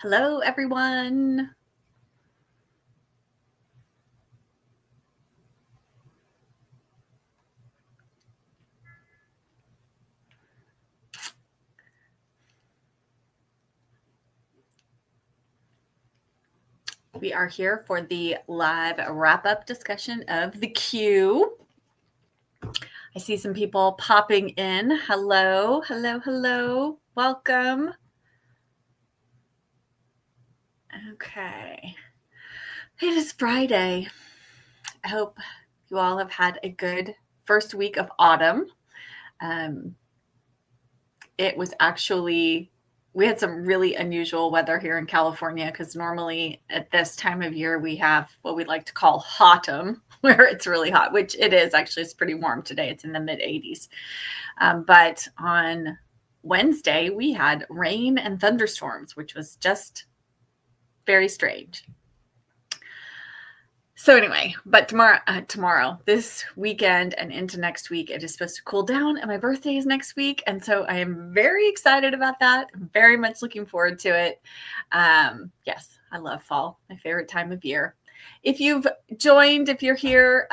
Hello, everyone. We are here for the live wrap-up discussion of the Q. I see some people popping in. Hello, hello, hello. Welcome. Okay. It is Friday. I hope you all have had a good first week of autumn. It was actually, we had some really unusual weather here in California because normally at this time of year we have what we like to call hotum, where it's really hot, which it is actually. It's pretty warm today. It's in the mid 80s. But on Wednesday we had rain and thunderstorms, which was just very strange. So anyway, but tomorrow, this weekend and into next week, it is supposed to cool down, and my birthday is next week. And so I am very excited about that. I'm very much looking forward to it. Yes, I love fall, my favorite time of year. If you've joined, if you're here,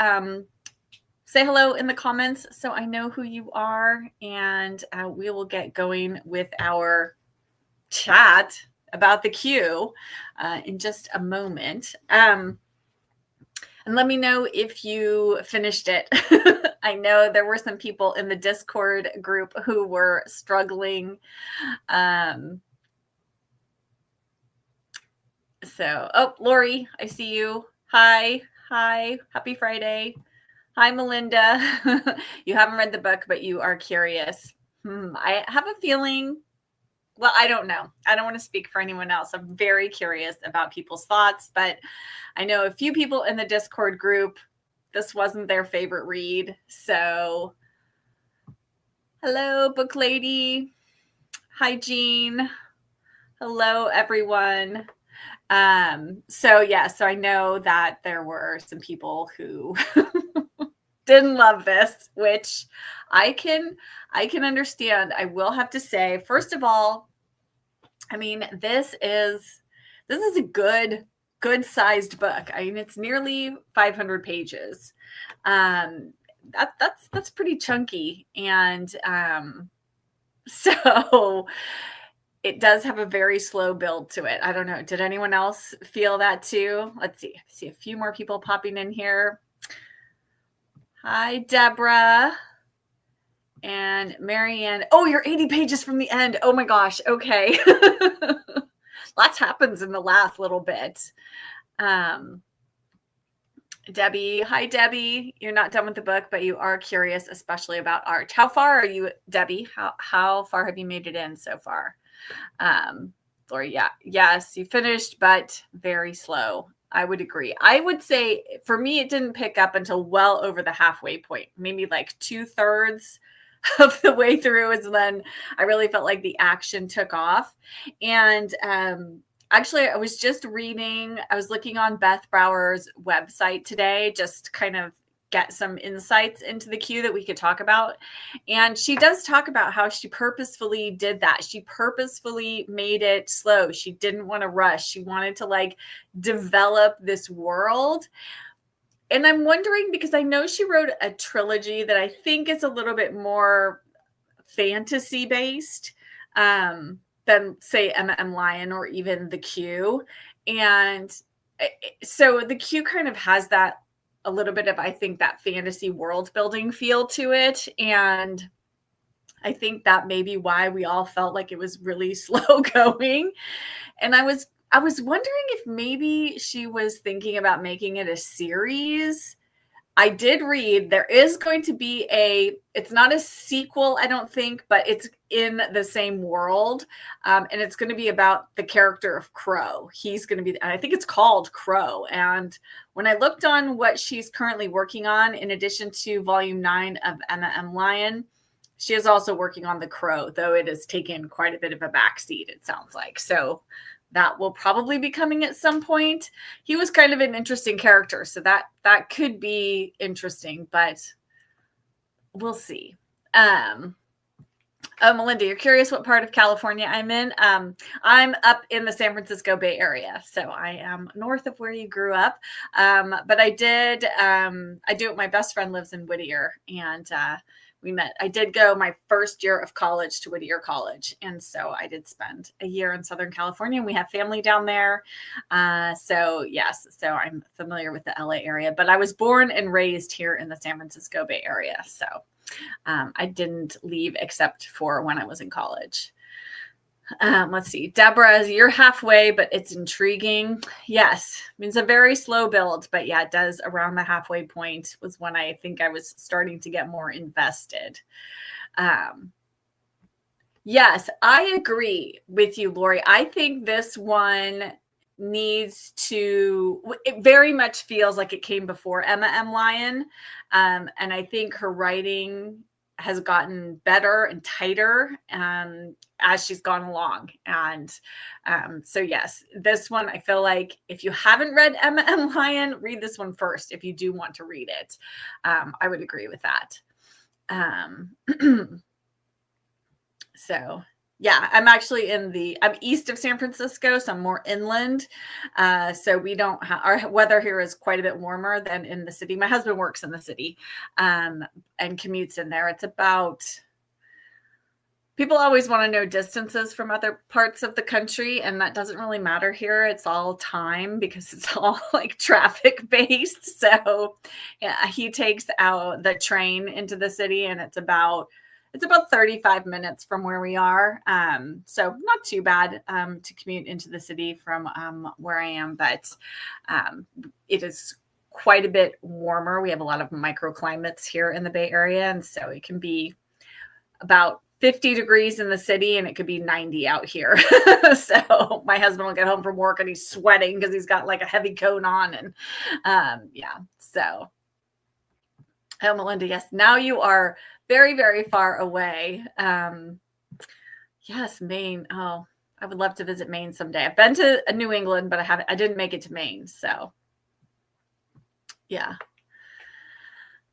say hello in the comments so I know who you are, and we will get going with our chat about the Q in just a moment. And let me know if you finished it. I know there were some people in the Discord group who were struggling. Lori, I see you. Hi. Happy Friday. Hi, Melinda. You haven't read the book, but you are curious. I have a feeling. Well, I don't know. I don't want to speak for anyone else. I'm very curious about people's thoughts, but I know a few people in the Discord group, this wasn't their favorite read. So, hello, book lady. Hi, Jean. Hello, everyone. So I know that there were some people who didn't love this, which I can understand. I will have to say, first of all, I mean, this is a good sized book. I mean, it's nearly 500 pages. That's pretty chunky, and so it does have a very slow build to it. I don't know. Did anyone else feel that too? Let's see. I see a few more people popping in here. Hi, Deborah. And Marianne. Oh, you're 80 pages from the end. Oh my gosh. Okay. Lots happens in the last little bit. Debbie. Hi, Debbie. You're not done with the book, but you are curious, especially about art. How far are you, Debbie? How far have you made it in so far? Lori, yes, you finished, but very slow. I would agree. I would say for me, it didn't pick up until well over the halfway point, maybe like 2/3 of the way through is when I really felt like the action took off. And actually, I was looking on Beth Brower's website today, just kind of get some insights into the Q that we could talk about. And she does talk about how she purposefully did that. She purposefully made it slow. She didn't want to rush. She wanted to like develop this world. And I'm wondering, because I know she wrote a trilogy that I think is a little bit more fantasy based than say M.M. Lion or even the Q. And so the Q kind of has that a little bit of, I think, that fantasy world building feel to it. And I think that may be why we all felt like it was really slow going. And I was wondering if maybe she was thinking about making it a series. I did read there is going to be it's not a sequel, I don't think, but it's in the same world. And it's going to be about the character of Crow. He's going to be, I think it's called Crow. And when I looked on what she's currently working on, in addition to volume 9 of M.M. Lion, she is also working on the Crow, though it has taken quite a bit of a backseat, it sounds like. So that will probably be coming at some point. He was kind of an interesting character, so that could be interesting, but we'll see. Oh, Melinda, you're curious what part of California I'm in? I'm up in the San Francisco Bay Area, so I am north of where you grew up. But I do. My best friend lives in Whittier, and we met. I did go my first year of college to Whittier College, and so I did spend a year in Southern California. And we have family down there, so yes, so I'm familiar with the LA area. But I was born and raised here in the San Francisco Bay Area, so. I didn't leave except for when I was in college. Let's see. Deborah, you're halfway, but it's intriguing. Yes. I mean, it's a very slow build, but yeah, it does around the halfway point was when I think I was starting to get more invested. Yes, I agree with you, Lori. I think this one it very much feels like it came before Emma M. Lyon. And I think her writing has gotten better and tighter as she's gone along. And so, yes, this one, I feel like if you haven't read Emma M. Lyon, read this one first if you do want to read it. I would agree with that. So yeah, I'm actually I'm east of San Francisco, so I'm more inland. So we don't our weather here is quite a bit warmer than in the city. My husband works in the city and commutes in there. It's about, people always want to know distances from other parts of the country, and that doesn't really matter here. It's all time because it's all like traffic based. So yeah, he takes out the train into the city, and it's about 35 minutes from where we are. So not too bad to commute into the city from where I am, but it is quite a bit warmer. We have a lot of microclimates here in the Bay Area, and so it can be about 50 degrees in the city, and it could be 90 out here. So my husband will get home from work and he's sweating because he's got like a heavy coat on. And yeah, so. Oh, Melinda, yes. Now you are very, very far away. Yes, Maine. Oh, I would love to visit Maine someday. I've been to New England, but I didn't make it to Maine. So yeah.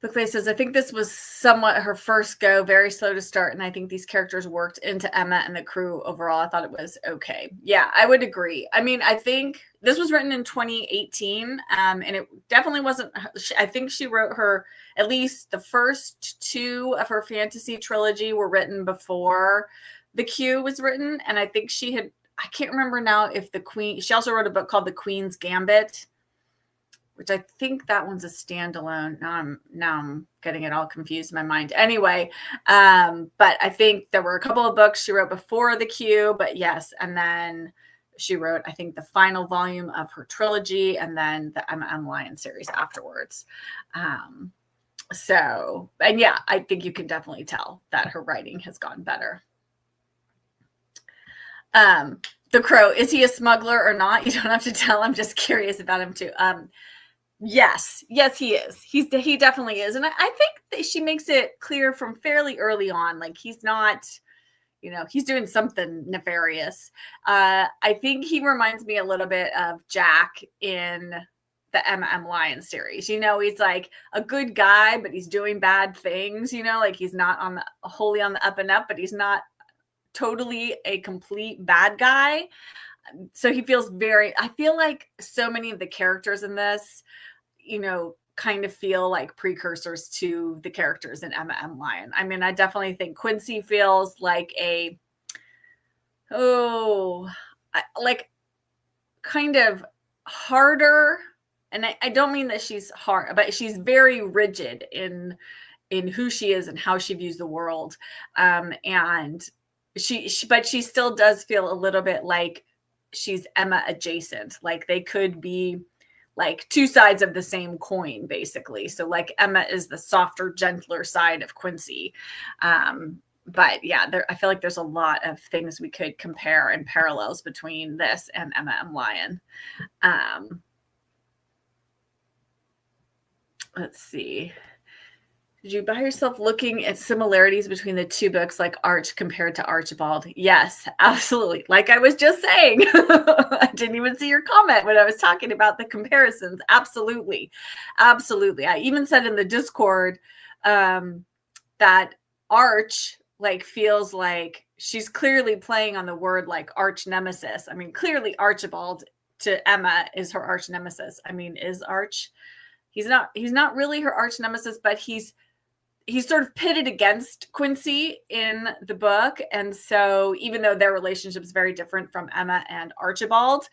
Bookface says, I think this was somewhat her first go, very slow to start. And I think these characters worked into Emma and the crew overall. I thought it was okay. Yeah, I would agree. I mean, I think this was written in 2018 and it definitely wasn't, I think she wrote at least the first two of her fantasy trilogy were written before The Q was written. And I think I can't remember now if she also wrote a book called The Queen's Gambit, which I think that one's a standalone. Now I'm getting it all confused in my mind. Anyway, but I think there were a couple of books she wrote before The Q, but yes. And then she wrote, I think, the final volume of her trilogy and then the Emma M. Lyon series afterwards. So, and yeah, I think you can definitely tell that her writing has gotten better. The Crow, is he a smuggler or not? You don't have to tell. I'm just curious about him too. Yes, he is. He definitely is. And I think that she makes it clear from fairly early on, like he's not, he's doing something nefarious. I think he reminds me a little bit of Jack in the Emma M. Lyon series. He's like a good guy, but he's doing bad things, like he's not wholly on the up and up, but he's not totally a complete bad guy. So he feels I feel like so many of the characters in this, kind of feel like precursors to the characters in Emma M. Lyon. I mean, I definitely think Quincy feels like like kind of harder. And I don't mean that she's hard, but she's very rigid in who she is and how she views the world. And but she still does feel a little bit like she's Emma adjacent. Like they could be like two sides of the same coin, basically. So like Emma is the softer, gentler side of Quincy. But yeah, I feel like there's a lot of things we could compare and parallels between this and Emma M. Lyon. Let's see. Did you buy yourself looking at similarities between the two books, like Arch compared to Archibald? Yes, absolutely. Like I was just saying, I didn't even see your comment when I was talking about the comparisons. Absolutely. I even said in the Discord that Arch like feels like she's clearly playing on the word like arch nemesis. I mean, clearly Archibald to Emma is her arch nemesis. I mean, is Arch? He's not really her arch nemesis, but he's sort of pitted against Quincy in the book. And so even though their relationship is very different from Emma and Archibald,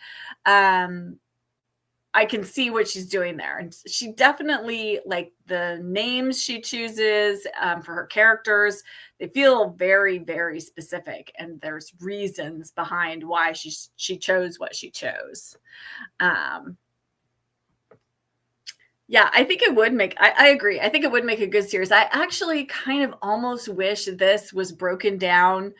I can see what she's doing there. And she definitely, like, the names she chooses for her characters, they feel very, very specific. And there's reasons behind why she chose what she chose. Yeah, I think it would make, I agree. I think it would make a good series. I actually kind of almost wish this was broken down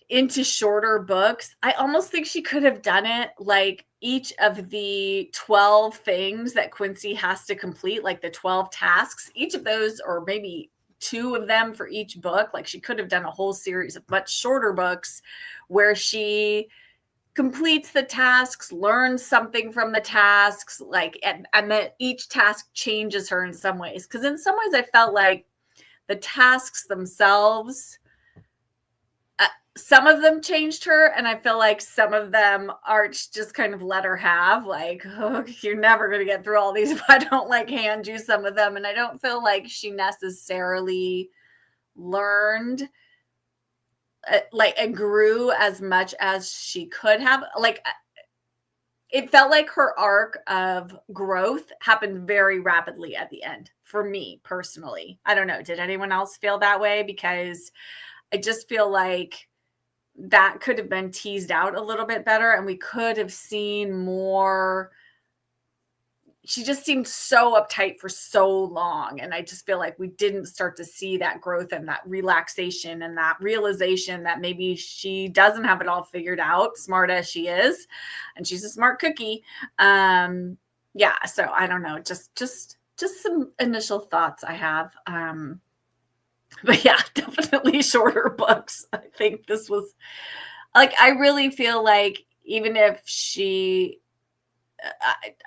into shorter books. I almost think she could have done it like each of the 12 things that Quincy has to complete, like the 12 tasks, each of those, or maybe 2 of them for each book. Like she could have done a whole series of much shorter books where she completes the tasks, learns something from the tasks, like, and that each task changes her in some ways. Because in some ways I felt like the tasks themselves, some of them changed her, and I feel like some of them Arch just kind of let her have, like, oh, you're never going to get through all these if I don't like hand you some of them. And I don't feel like she necessarily learned like and grew as much as she could have. Like, it felt like her arc of growth happened very rapidly at the end for me personally. I don't know. Did anyone else feel that way? Because I just feel like that could have been teased out a little bit better, and we could have seen more. She just seemed so uptight for so long, and I just feel like we didn't start to see that growth and that relaxation and that realization that maybe she doesn't have it all figured out, smart as she is, and she's a smart cookie. Yeah, so I don't know, just some initial thoughts I have. But yeah, definitely shorter books. I think this was, like, I really feel like even if she,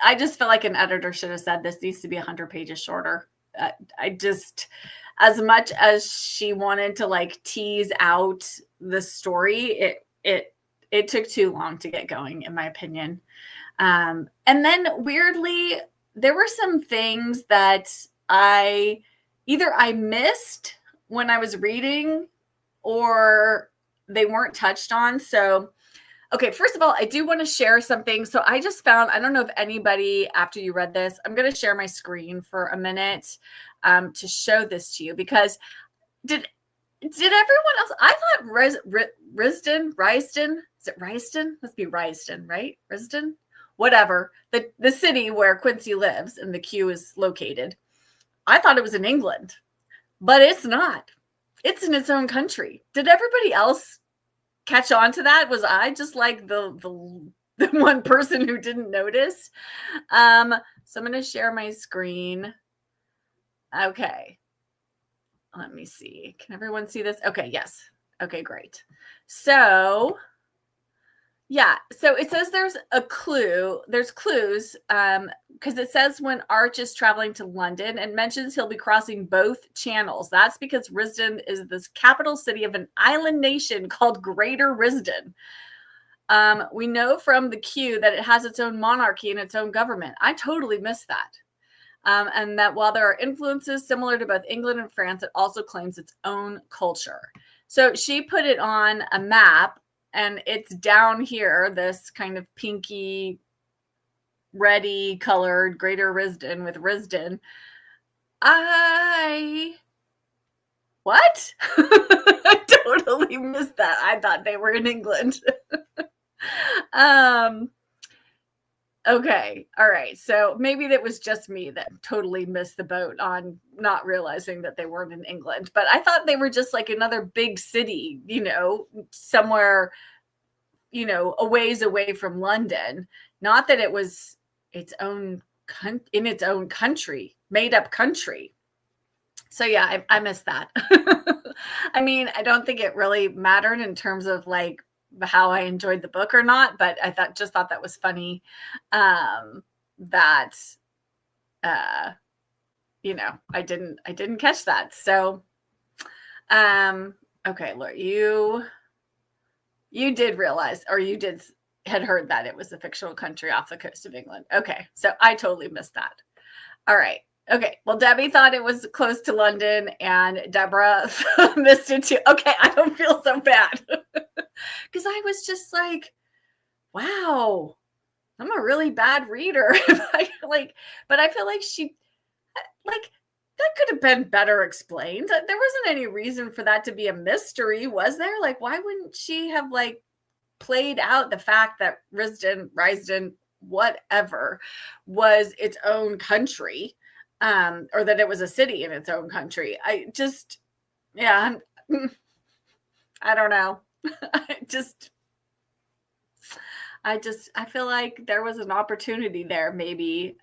I just feel like an editor should have said this needs to be 100 pages shorter. I just, as much as she wanted to like tease out the story, it took too long to get going, in my opinion. And then weirdly, there were some things that I missed when I was reading, or they weren't touched on. So, okay, first of all, I do want to share something. So I just found, I don't know if anybody, after you read this, I'm going to share my screen for a minute to show this to you, because did everyone else, I thought Risden, is it Risden? Must be Risden, right? Risden? Whatever. The city where Quincy lives and the Q is located. I thought it was in England. But it's not. It's in its own country. Did everybody else catch on to that? Was I just like the one person who didn't notice? So I'm going to share my screen. Okay. Let me see. Can everyone see this? Okay, yes. Okay, great. So yeah, so it says there's a clue. There's clues because it says when Arch is traveling to London and mentions he'll be crossing both channels. That's because Risden is this capital city of an island nation called Greater Risden. We know from the Q that it has its own monarchy and its own government. I totally missed that. And that while there are influences similar to both England and France, it also claims its own culture. So she put it on a map, and it's down here, this kind of pinky, reddy colored Greater Risden with Risden. What? I totally missed that. I thought they were in England. Okay. All right. So maybe that was just me that totally missed the boat on not realizing that they weren't in England. But I thought they were just like another big city, somewhere, a ways away from London. Not that it was its own in its own country, made up country. So yeah, I missed that. I mean, I don't think it really mattered in terms of like how I enjoyed the book or not, but I thought that was funny. That I didn't catch that. So Okay, Laura, you did realize, or you had heard that it was a fictional country off the coast of England. Okay, so I totally missed that. All right. Okay. Well, Debbie thought it was close to London, and Deborah missed it too. Okay, I don't feel so bad because I was just like, wow, I'm a really bad reader. But I feel like that could have been better explained. There wasn't any reason for that to be a mystery, was there? Like, why wouldn't she have played out the fact that Risden, whatever, was its own country, or that it was a city in its own country? I don't know. I feel like there was an opportunity there, maybe.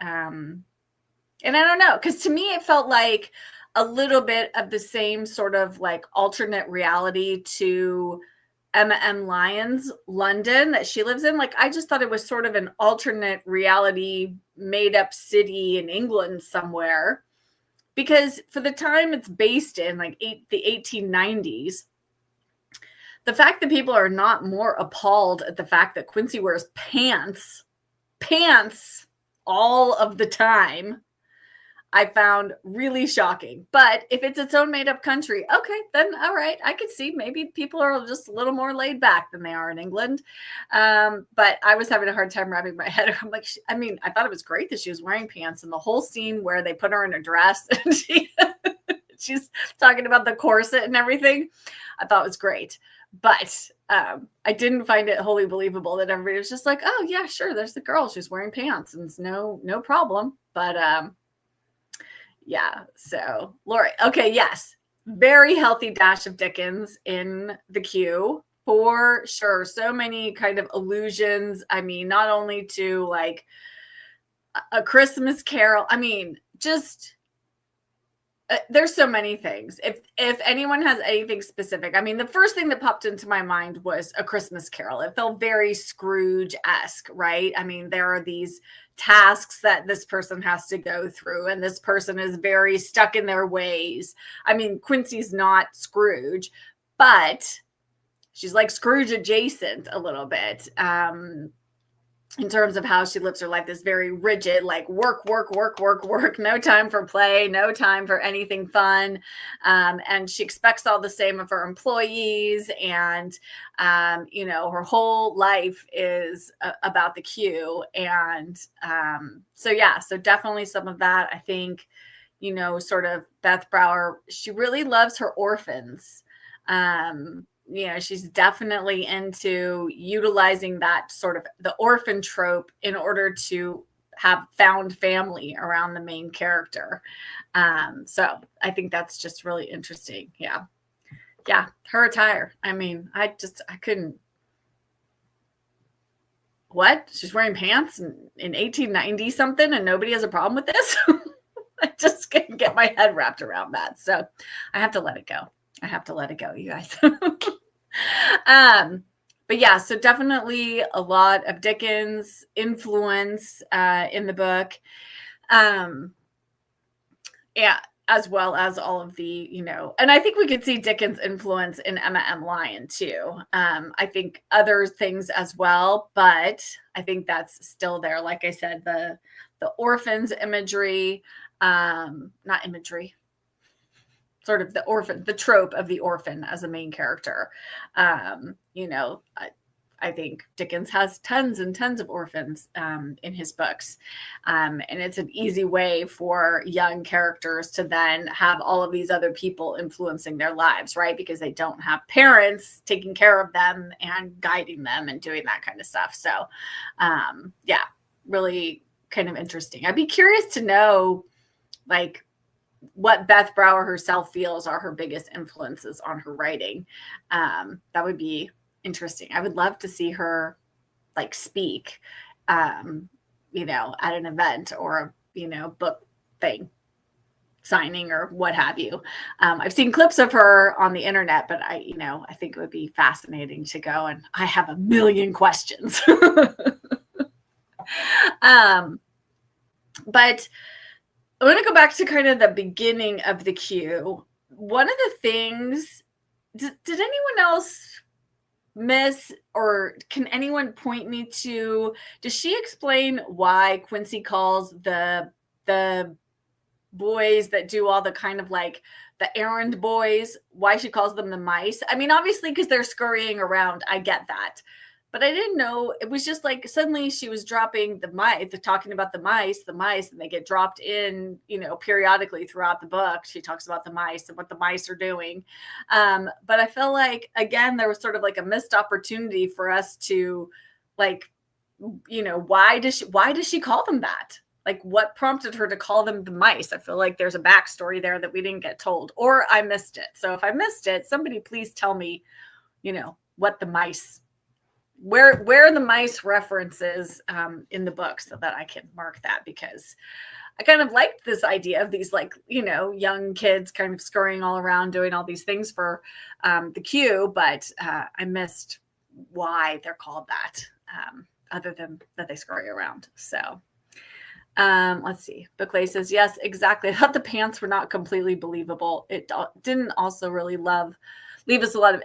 And I don't know, because to me, it felt like a little bit of the same sort of alternate reality to Emma M. Lyon's London that she lives in. I just thought it was sort of an alternate reality, made up city in England somewhere, because for the time it's based in, the 1890s, the fact that people are not more appalled at the fact that Quincy wears pants all of the time, I found really shocking. But if it's its own made up country, okay, then all right, I could see maybe people are just a little more laid back than they are in England. But I was having a hard time wrapping my head. I'm like, I thought it was great that she was wearing pants, and the whole scene where they put her in a dress and she's talking about the corset and everything, I thought was great. But I didn't find it wholly believable that everybody was just like, oh yeah, sure, there's the girl, she's wearing pants and it's no problem. But yeah, so Lori, okay, yes, very healthy dash of Dickens in the queue for sure. So many kind of allusions. Not only to A Christmas Carol. Just there's so many things. If anyone has anything specific, the first thing that popped into my mind was A Christmas Carol. It felt very Scrooge-esque, right? There are these tasks that this person has to go through, and this person is very stuck in their ways. Quincy's not Scrooge, but she's like Scrooge adjacent a little bit. In terms of how she lives her life, this very rigid, work, no time for play, no time for anything fun. And she expects all the same of her employees. And, her whole life is about the queue. And so definitely some of that. I think, sort of Beth Brower, she really loves her orphans. She's definitely into utilizing that sort of the orphan trope in order to have found family around the main character. So I think that's just really interesting. Yeah. Her attire. I couldn't. What? She's wearing pants in 1890 something and nobody has a problem with this? I just couldn't get my head wrapped around that. So I have to let it go. You guys. But yeah, so definitely a lot of Dickens influence in the book. Yeah, as well as all of the, and I think we could see Dickens' influence in Emma M. Lyon too. I think other things as well, but I think that's still there. Like I said, the orphans imagery, not imagery, sort of the trope of the orphan as a main character. I think Dickens has tons and tons of orphans in his books. And it's an easy way for young characters to then have all of these other people influencing their lives, right? Because they don't have parents taking care of them and guiding them and doing that kind of stuff. So, really kind of interesting. I'd be curious to know, what Beth Brower herself feels are her biggest influences on her writing. That would be interesting. I would love to see her speak, at an event or book thing, signing or what have you. I've seen clips of her on the internet, but I think it would be fascinating to go, and I have a million questions. But I want to go back to kind of the beginning of the queue. One of the things did anyone else miss, or can anyone point me to, does she explain why Quincy calls the boys that do all the kind of like the errand boys, why she calls them the mice? I mean, obviously because they're scurrying around, I get that, but I didn't know. It was just like suddenly she was dropping the mice, talking about the mice, and they get dropped in, periodically throughout the book. She talks about the mice and what the mice are doing. But I feel like, again, there was sort of like a missed opportunity for us to, like, why does she call them that? Like, what prompted her to call them the mice? I feel like there's a backstory there that we didn't get told, or I missed it. So if I missed it, somebody please tell me, what the mice, where the mice references in the book, so that I can mark that, because I kind of liked this idea of these, like, young kids kind of scurrying all around doing all these things for the queue, but I missed why they're called that, other than that they scurry around. So let's see. Bookley says, yes, exactly. I thought the pants were not completely believable. It didn't also really give us a lot of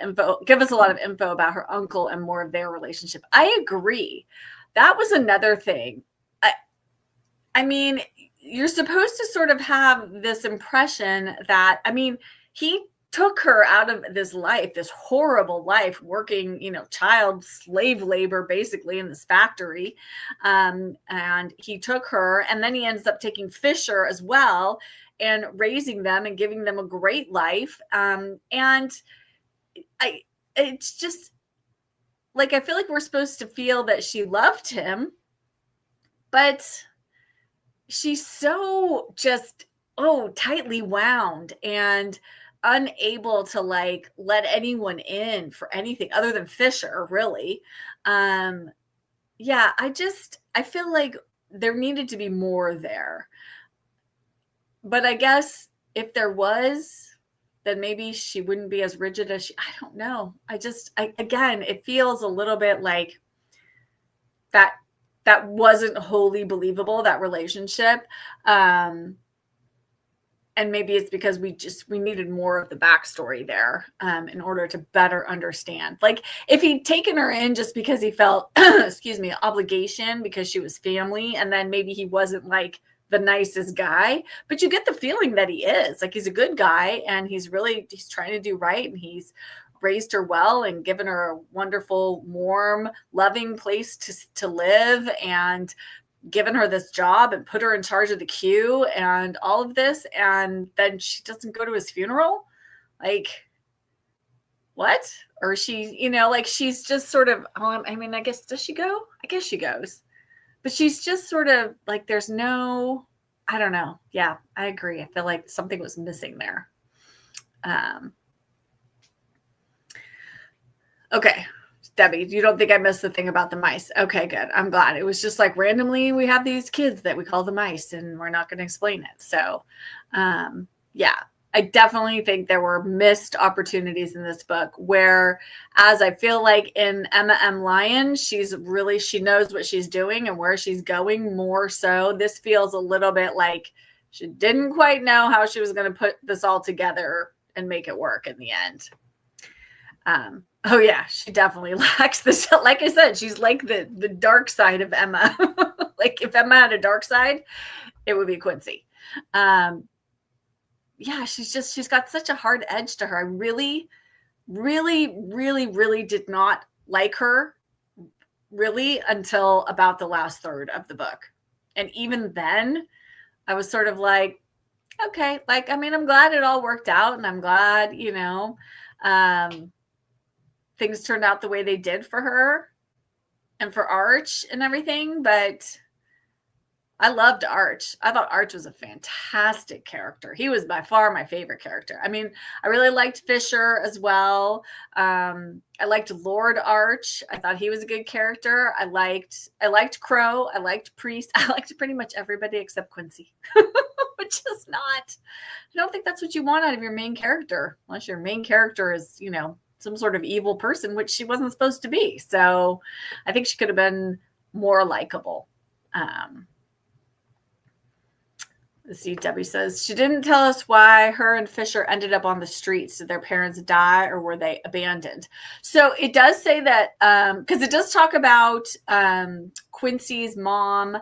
info about her uncle and more of their relationship. I agree. That was another thing. I mean, you're supposed to sort of have this impression that, I mean, he took her out of this life, this horrible life, working, child slave labor, basically, in this factory. And he took her, and then he ends up taking Fisher as well and raising them and giving them a great life. And it's just like, I feel like we're supposed to feel that she loved him, but she's so just, tightly wound and unable to, like, let anyone in for anything other than Fisher, really. Yeah, I feel like there needed to be more there. But I guess if there was, then maybe she wouldn't be as rigid as I don't know. Again, it feels a little bit like that wasn't wholly believable, that relationship. And maybe it's because we needed more of the backstory there in order to better understand. Like, if he'd taken her in just because he felt, obligation because she was family, and then maybe he wasn't like the nicest guy, but you get the feeling that he is. Like, he's a good guy, and he's trying to do right, and he's raised her well and given her a wonderful, warm, loving place to live, and given her this job and put her in charge of the queue and all of this, and then she doesn't go to his funeral. Like, what? Or she, like, she's just sort of, I mean, I guess, does she go? I guess she goes, but she's just sort of like, there's no, I don't know. Yeah, I agree. I feel like something was missing there. Okay. Debbie, you don't think I missed the thing about the mice? Okay, good. I'm glad. It was just like, randomly we have these kids that we call the mice, and we're not going to explain it. So, yeah, I definitely think there were missed opportunities in this book, where, as I feel like in Emma M. Lyon, she knows what she's doing and where she's going more so. This feels a little bit like she didn't quite know how she was going to put this all together and make it work in the end. Oh yeah, she definitely lacks this. Like I said, she's like the dark side of Emma. Like, if Emma had a dark side, it would be Quincy. Yeah, she's got such a hard edge to her. I really, really, really, really did not like her, really, until about the last third of the book. And even then, I was sort of like, okay, like, I mean, I'm glad it all worked out, and I'm glad, things turned out the way they did for her and for Arch and everything. But I loved Arch. I thought Arch was a fantastic character. He was by far my favorite character. I mean, I really liked Fisher as well. I liked Lord Arch. I thought he was a good character. I liked Crow. I liked Priest. I liked pretty much everybody except Quincy, which is not, I don't think that's what you want out of your main character, unless your main character is, some sort of evil person, which she wasn't supposed to be. So I think she could have been more likable. Let's see, Debbie says, she didn't tell us why her and Fisher ended up on the streets. Did their parents die or were they abandoned? So it does say that, because it does talk about Quincy's mom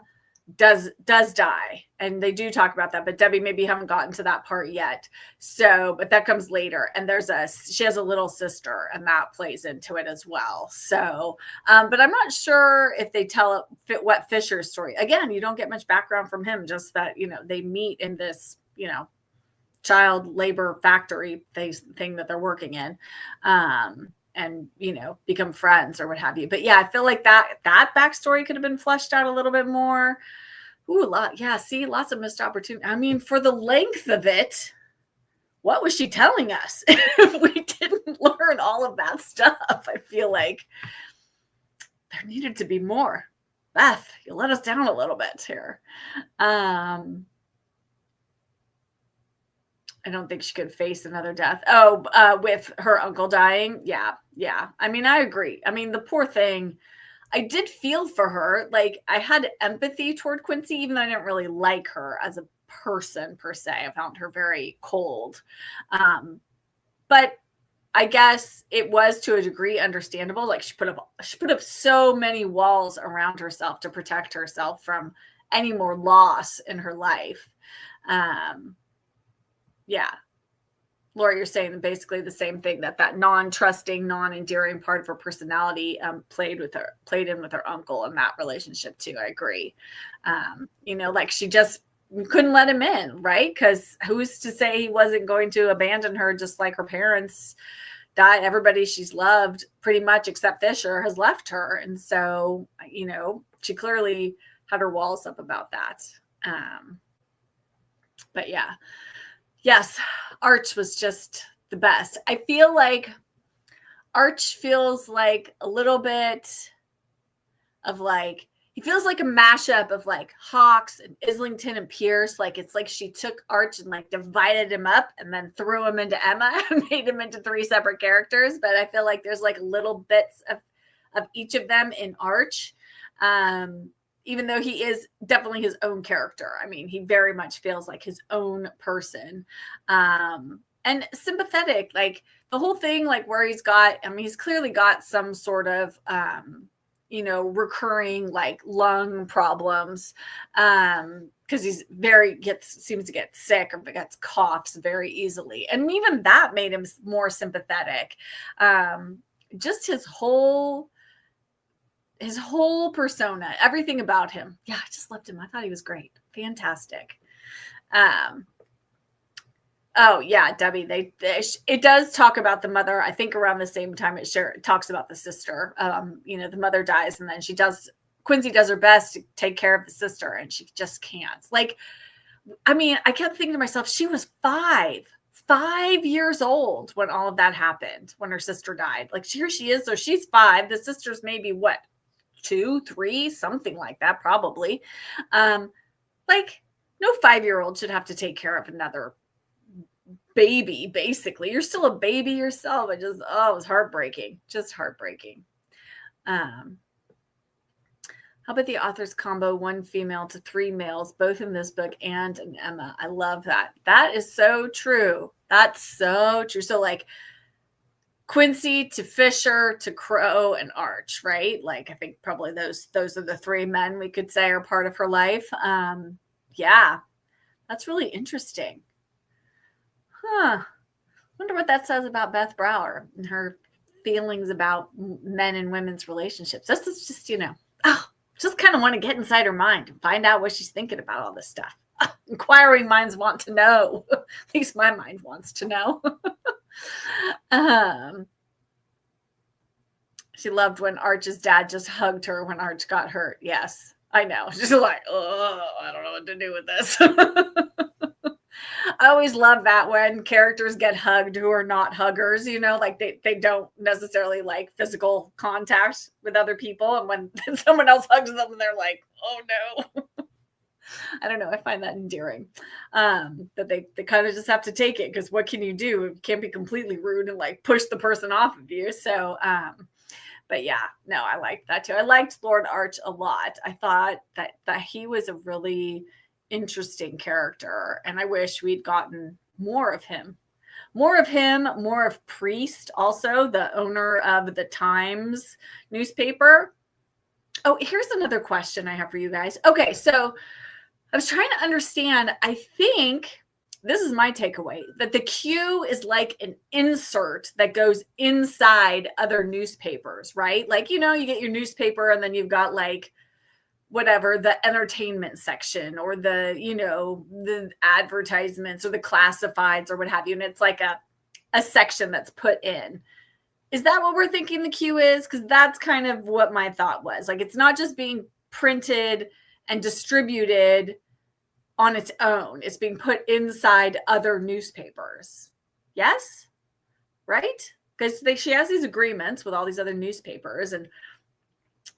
does die, and they do talk about that, but Debbie, maybe you haven't gotten to that part yet. So, but that comes later, and she has a little sister, and that plays into it as well. So, but I'm not sure if they tell what Fisher's story. Again, you don't get much background from him, just that, they meet in this, child labor factory thing that they're working in. And become friends or what have you. But yeah, I feel like that backstory could have been fleshed out a little bit more. Ooh, lots of missed opportunity. I mean, for the length of it, what was she telling us if we didn't learn all of that stuff? I feel like there needed to be more. Beth, you let us down a little bit here. I don't think she could face another death. With her uncle dying. Yeah. I mean, I agree. I mean, the poor thing, I did feel for her. Like, I had empathy toward Quincy, even though I didn't really like her as a person per se. I found her very cold. But I guess it was to a degree understandable. Like, she put up so many walls around herself to protect herself from any more loss in her life. Yeah. Laura, you're saying basically the same thing, that non-trusting, non-endearing part of her personality played in with her uncle in that relationship too. I agree. Like, she just couldn't let him in, right? Because who's to say he wasn't going to abandon her, just like her parents died. Everybody she's loved, pretty much except Fisher, has left her. And so, she clearly had her walls up about that. But yeah. Yes, Arch was just the best. I feel like Arch feels like a little bit of he feels like a mashup of Hawks and Islington and Pierce. It's like she took Arch and divided him up and then threw him into Emma and made him into 3 separate characters. But I feel like there's little bits of each of them in Arch. Even though he is definitely his own character. I mean, he very much feels like his own person. And sympathetic, the whole thing, where he's clearly got some sort of, recurring lung problems. Because seems to get sick or gets coughs very easily. And even that made him more sympathetic. Just his whole persona, everything about him. Yeah, I just loved him. I thought he was great. Fantastic. Oh yeah, Debbie, it does talk about the mother. I think around the same time it talks about the sister. The mother dies, and then Quincy does her best to take care of the sister, and she just can't. I kept thinking to myself, she was 5 years old when all of that happened, when her sister died. Here she is, so she's 5. The sister's maybe what, 2, 3, something like that, probably. No 5-year-old should have to take care of another baby. Basically, you're still a baby yourself. It was heartbreaking, just heartbreaking. How about the author's combo, 1 female to 3 males, both in this book and in Emma? I love that. That is so true. That's so true. So Quincy to Fisher to Crow and Arch, right? I think probably those are the 3 men we could say are part of her life. Yeah, that's really interesting. Wonder what that says about Beth Brower and her feelings about men and women's relationships. This is just, just kind of want to get inside her mind and find out what she's thinking about all this stuff. Inquiring minds want to know. At least my mind wants to know. She loved when Arch's dad just hugged her when Arch got hurt. Yes, I know. She's I don't know what to do with this. I always love that when characters get hugged who are not huggers, they don't necessarily like physical contact with other people. And when someone else hugs them, they're like, oh no. I don't know. I find that endearing. That they kind of just have to take it, because what can you do? You can't be completely rude and push the person off of you. So, but yeah, no, I liked that too. I liked Lord Arch a lot. I thought that he was a really interesting character. And I wish we'd gotten more of him. More of Priest, also the owner of the Times newspaper. Oh, here's another question I have for you guys. Okay, so I was trying to understand. I think this is my takeaway, that the Q is like an insert that goes inside other newspapers, right? Like, you get your newspaper and then you've got like whatever, the entertainment section or the, the advertisements or the classifieds or what have you. And it's like a section that's put in. Is that what we're thinking the Q is? Because that's kind of what my thought was. Like, it's not just being printed and distributed on its own. It's being put inside other newspapers. Yes? Right? Because she has these agreements with all these other newspapers, and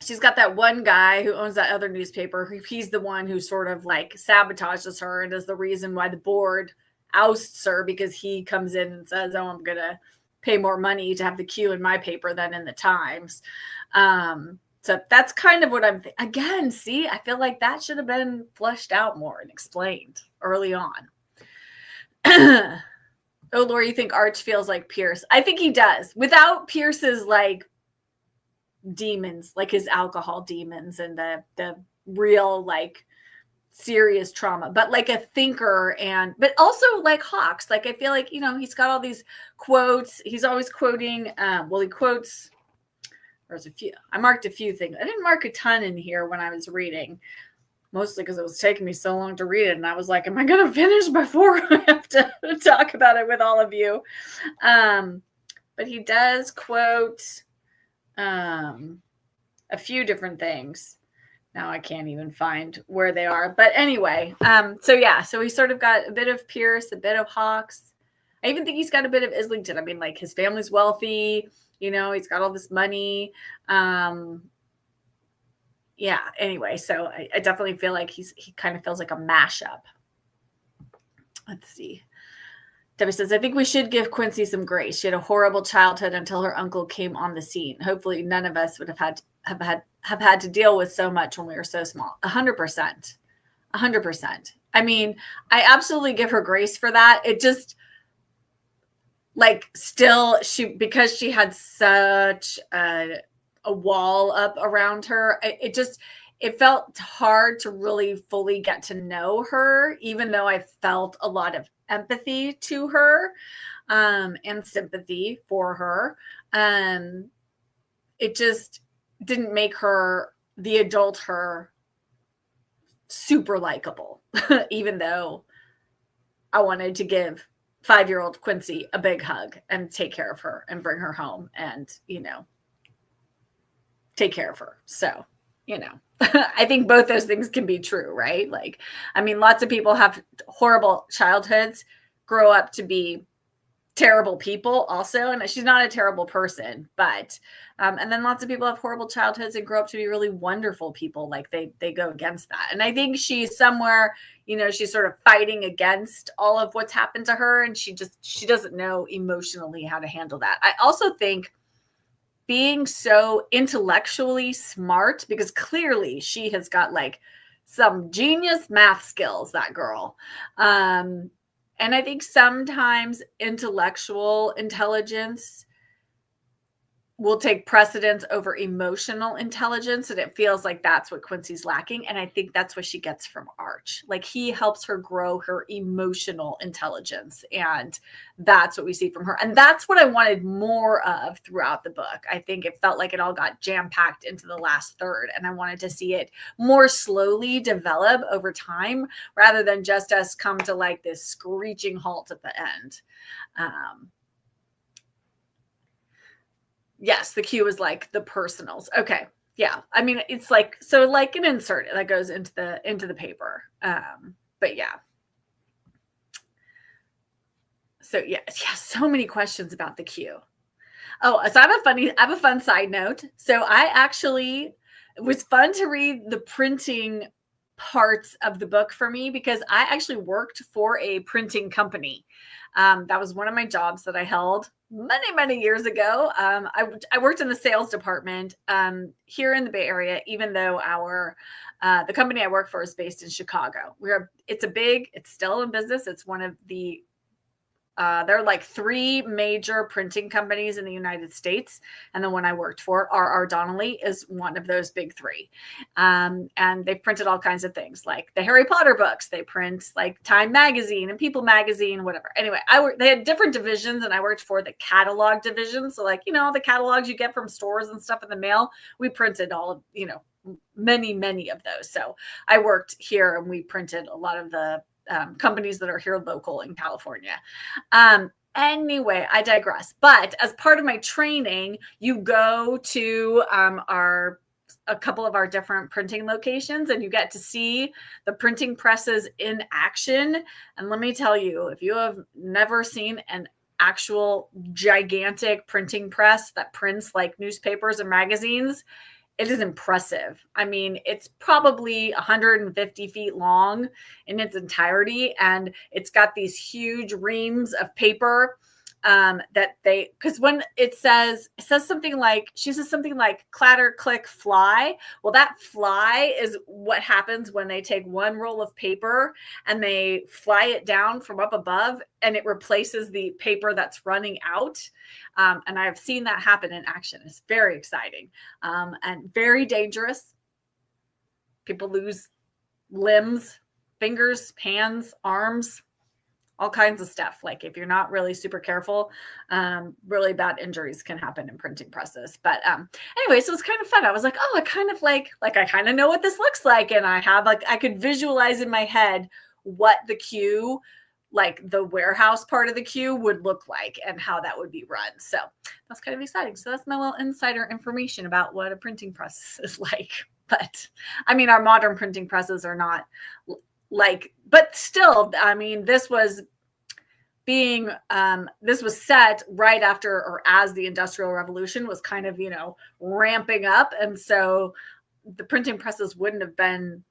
she's got that one guy who owns that other newspaper. He's the one who sort of like sabotages her and is the reason why the board ousts her, because he comes in and says, oh, I'm going to pay more money to have the Q in my paper than in the Times. So that's kind of what I'm again, see, I feel like that should have been fleshed out more and explained early on. Oh, Laura, you think Arch feels like Pierce? I think he does. Without Pierce's like demons, like his alcohol demons and the real like serious trauma, but like a thinker, but also like Hawks. Like, I feel like, he's got all these quotes. He's always quoting, he quotes, there's a few. I marked a few things. I didn't mark a ton in here when I was reading, mostly because it was taking me so long to read it. And I was like, am I going to finish before I have to talk about it with all of you? But he does quote a few different things. Now I can't even find where they are. But anyway, so he's sort of got a bit of Pierce, a bit of Hawks. I even think he's got a bit of Islington. I mean, like, his family's wealthy. He's got all this money. Anyway, so I definitely feel like he kind of feels like a mashup. Let's see. Debbie says, I think we should give Quincy some grace. She had a horrible childhood until her uncle came on the scene. Hopefully none of us would have had to deal with so much when we were so small. 100%. 100%. I mean, I absolutely give her grace for that. It just, like, still, because she had such a wall up around her, it felt hard to really fully get to know her, even though I felt a lot of empathy to her and sympathy for her. It just didn't make her, the adult her, super likable, even though I wanted to give 5-year-old Quincy a big hug and take care of her and bring her home and, take care of her. So, I think both those things can be true, right? Like, I mean, lots of people have horrible childhoods, grow up to be terrible people also. And she's not a terrible person, but, and then lots of people have horrible childhoods and grow up to be really wonderful people. Like, they go against that. And I think she's somewhere, she's sort of fighting against all of what's happened to her. And she doesn't know emotionally how to handle that. I also think being so intellectually smart, because clearly she has got like some genius math skills, that girl. And I think sometimes intellectual intelligence will take precedence over emotional intelligence. And it feels like that's what Quincy's lacking. And I think that's what she gets from Arch. Like, he helps her grow her emotional intelligence. And that's what we see from her. And that's what I wanted more of throughout the book. I think it felt like it all got jam-packed into the last third. And I wanted to see it more slowly develop over time, rather than just us come to like this screeching halt at the end. Yes, the Q is like the personals. Okay. Yeah. I mean, it's like, so like an insert that goes into the paper. But yeah. So yeah, so many questions about the Q. Oh, so I have a fun side note. So it was fun to read the printing parts of the book for me because I actually worked for a printing company. That was one of my jobs that I held many, many years ago. I worked in the sales department here in the Bay Area, even though the company I work for is based in Chicago. It's still in business. It's one of the there are like 3 major printing companies in the United States. And the one I worked for, R.R. Donnelley, is one of those big 3. And they've printed all kinds of things like the Harry Potter books. They print like Time Magazine and People Magazine, whatever. Anyway, they had different divisions and I worked for the catalog division. So like, the catalogs you get from stores and stuff in the mail, we printed all of, many, many of those. So I worked here and we printed a lot of the companies that are here local in California. Anyway, I digress. But as part of my training, you go to a couple of our different printing locations and you get to see the printing presses in action. And let me tell you, if you have never seen an actual gigantic printing press that prints like newspapers and magazines, it is impressive. I mean, it's probably 150 feet long in its entirety. And it's got these huge reams of paper because when she says something like clatter, click, fly. Well, that fly is what happens when they take one roll of paper and they fly it down from up above and it replaces the paper that's running out. And I've seen that happen in action. It's very exciting and very dangerous. People lose limbs, fingers, hands, arms, all kinds of stuff. Like if you're not really super careful, really bad injuries can happen in printing presses. But anyway, so it's kind of fun. I was like, oh, I kind of know what this looks like. And I could visualize in my head what the queue, like the warehouse part of the queue would look like and how that would be run. So that's kind of exciting. So that's my little insider information about what a printing press is like. But I mean, our modern printing presses are not like, but still, I mean, this was set right after or as the Industrial Revolution was kind of, ramping up. And so the printing presses wouldn't have been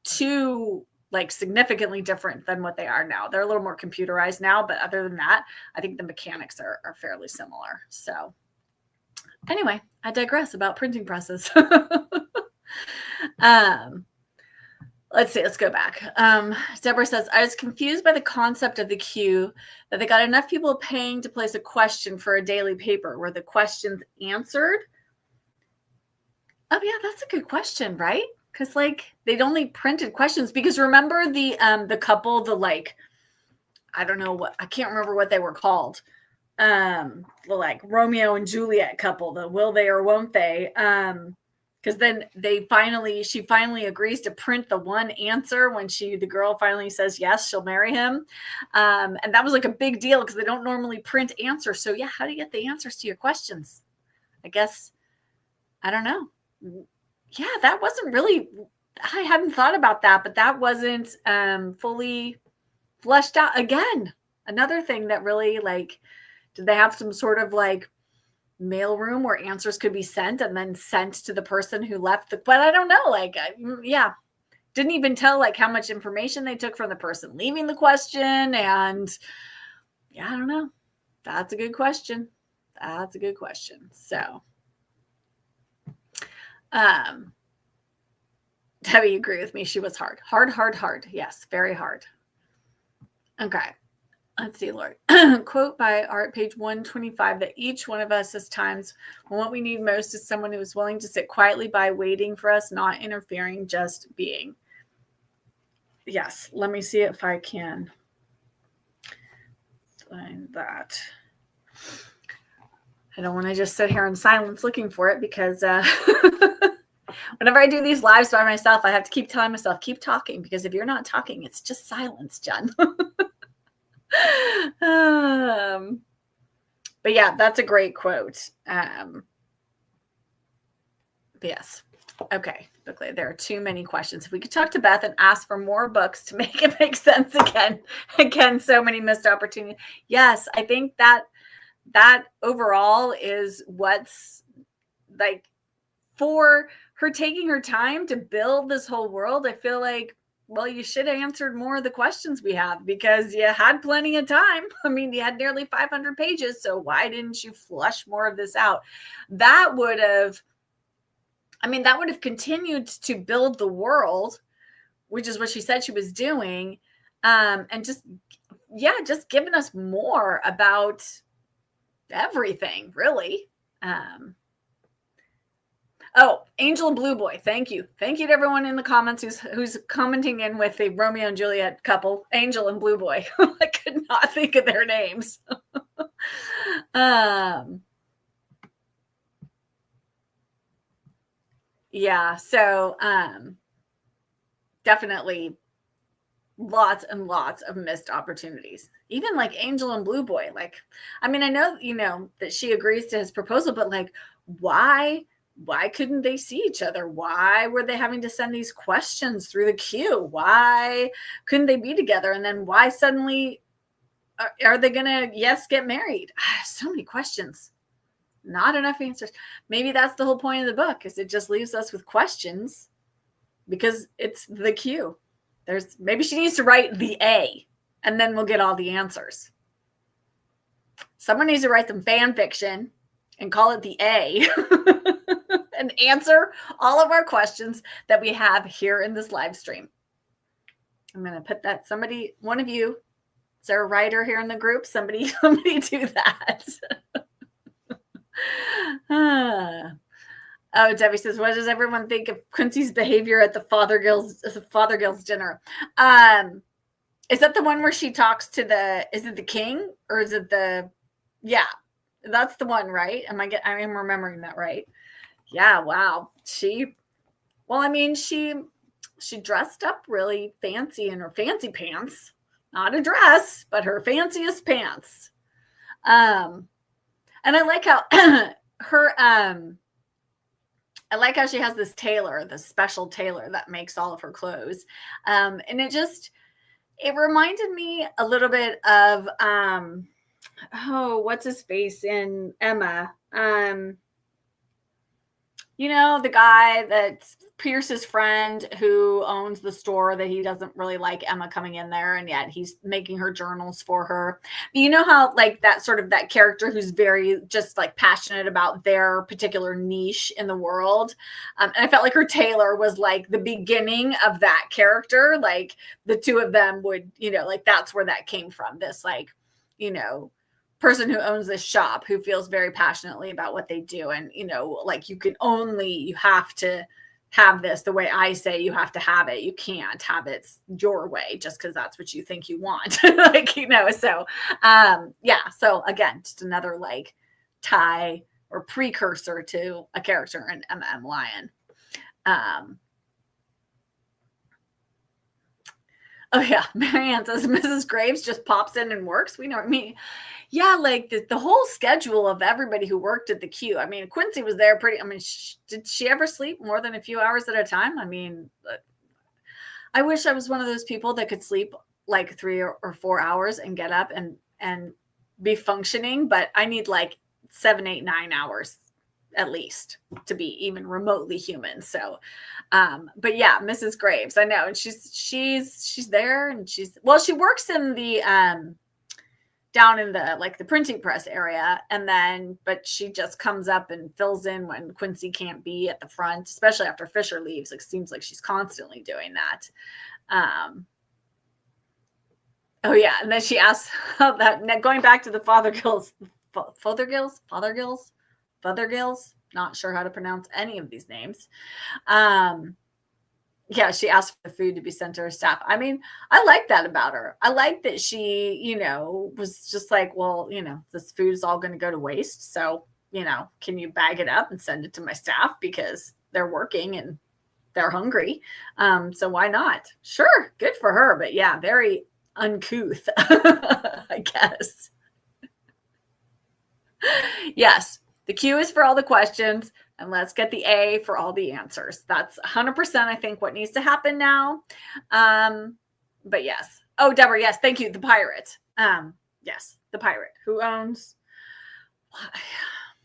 too like significantly different than what they are now. They're a little more computerized now, but other than that, I think the mechanics are fairly similar. So anyway, I digress about printing presses. Let's see, let's go back. Deborah says, I was confused by the concept of the queue that they got enough people paying to place a question for a daily paper. Were the questions answered? Oh yeah, that's a good question, right? Because like they'd only printed questions because remember the couple, I don't know I can't remember what they were called. The like Romeo and Juliet couple, the will they or won't they? Because then she finally agrees to print the one answer when the girl finally says yes, she'll marry him. And that was like a big deal because they don't normally print answers. So yeah, how do you get the answers to your questions? I guess, I don't know. Yeah, that wasn't really, I hadn't thought about that, but that wasn't fully fleshed out. Again, another thing that really did they have some sort of mailroom where answers could be sent and then sent to the person who left but I don't know, didn't even tell how much information they took from the person leaving the question. And yeah, I don't know. That's a good question. So Debbie, you agree with me. She was hard. Yes, very hard. Okay. Let's see, Lord. Quote by Art, page 125, that each one of us has times when what we need most is someone who is willing to sit quietly by, waiting for us, not interfering, just being. Yes, let me see if I can find that. I don't want to just sit here in silence looking for it because whenever I do these lives by myself, I have to keep telling myself, keep talking, because if you're not talking, it's just silence, Jen. But yeah, that's a great quote. Yes. Okay. There are too many questions. If we could talk to Beth and ask for more books to make it make sense again, so many missed opportunities. Yes. I think that overall is what's for her taking her time to build this whole world, I feel like, well, you should have answered more of the questions we have because you had plenty of time. I mean, you had nearly 500 pages. So why didn't you flush more of this out? That would have continued to build the world, which is what she said she was doing. And just giving us more about everything, really. Angel and Blue Boy. Thank you. Thank you to everyone in the comments who's commenting in with the Romeo and Juliet couple, Angel and Blue Boy. I could not think of their names. So definitely lots and lots of missed opportunities. Even like Angel and Blue Boy. Like, I mean, I know, that she agrees to his proposal, but like, why couldn't they see each other? Why were they having to send these questions through the queue? Why couldn't they be together? And then why suddenly are they going to, get married? So many questions, not enough answers. Maybe that's the whole point of the book, is it just leaves us with questions because it's the queue. Maybe she needs to write the A and then we'll get all the answers. Someone needs to write some fan fiction and call it the A and answer all of our questions that we have here in this live stream. I'm going to put that, one of you, is there a writer here in the group? Somebody do that. Oh, Debbie says, what does everyone think of Quincy's behavior at the Fothergill's dinner? Is that the one where she talks to is it the king or is it that's the one, right? I am remembering that right. Yeah. Wow. She dressed up really fancy in her fancy pants, not a dress, but her fanciest pants. And I like how I like how she has this special tailor that makes all of her clothes. And it reminded me a little bit of, what's his face in Emma? The guy that's Pierce's friend who owns the store that he doesn't really like Emma coming in there, and yet he's making her journals for her. You know how like that sort of that character who's very just like passionate about their particular niche in the world. And I felt like her tailor was like the beginning of that character. Like the two of them would, like that's where that came from. This like, person who owns this shop who feels very passionately about what they do. And, like you have to have this the way I say you have to have it. You can't have it your way just because that's what you think you want. So again, just another like tie or precursor to a character in M.M. Lion. Oh yeah, Marianne says Mrs. Graves just pops in and works. We know what I mean. Yeah, like the whole schedule of everybody who worked at the queue. I mean, Quincy was there did she ever sleep more than a few hours at a time? I mean, I wish I was one of those people that could sleep like 3 or 4 hours and get up and be functioning, but I need like 7, 8, 9 hours at least to be even remotely human. So, but yeah, Mrs. Graves, I know. And she's there and she works in the, down in the, like the printing press area. But she just comes up and fills in when Quincy can't be at the front, especially after Fisher leaves. It seems like she's constantly doing that. Oh yeah. And then she asks that going back to the Fothergills, not sure how to pronounce any of these names. She asked for the food to be sent to her staff. I mean, I like that about her. I like that she, was just like, well, this food is all going to go to waste. So, can you bag it up and send it to my staff because they're working and they're hungry. So why not? Sure. Good for her. But yeah, very uncouth, I guess. Yes. The Q is for all the questions, and let's get the A for all the answers. That's 100%, I think, what needs to happen now. But yes. Oh, Deborah, yes. Thank you. The pirate. Yes, the pirate who owns,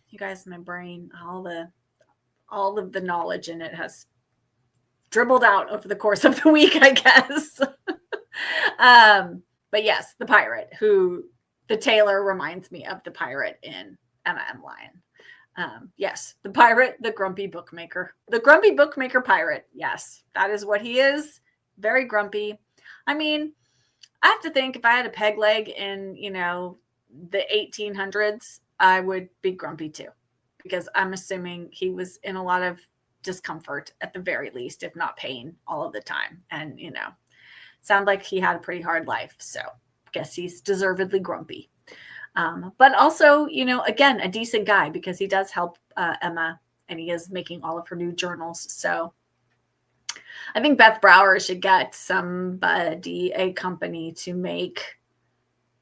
you guys, my brain, all all of the knowledge in it has dribbled out over the course of the week, I guess. But yes, the pirate, who the tailor reminds me of the pirate in Emma M. Lion. Yes, the pirate, the grumpy bookmaker, the grumpy bookmaker pirate. Yes, that is what he is. Very grumpy. I mean, I have to think, if I had a peg leg in, the 1800s, I would be grumpy too, because I'm assuming he was in a lot of discomfort at the very least, if not pain, all of the time. And, sound like he had a pretty hard life. So I guess he's deservedly grumpy. But also, again, a decent guy, because he does help Emma, and he is making all of her new journals. So I think Beth Brower should get a company to make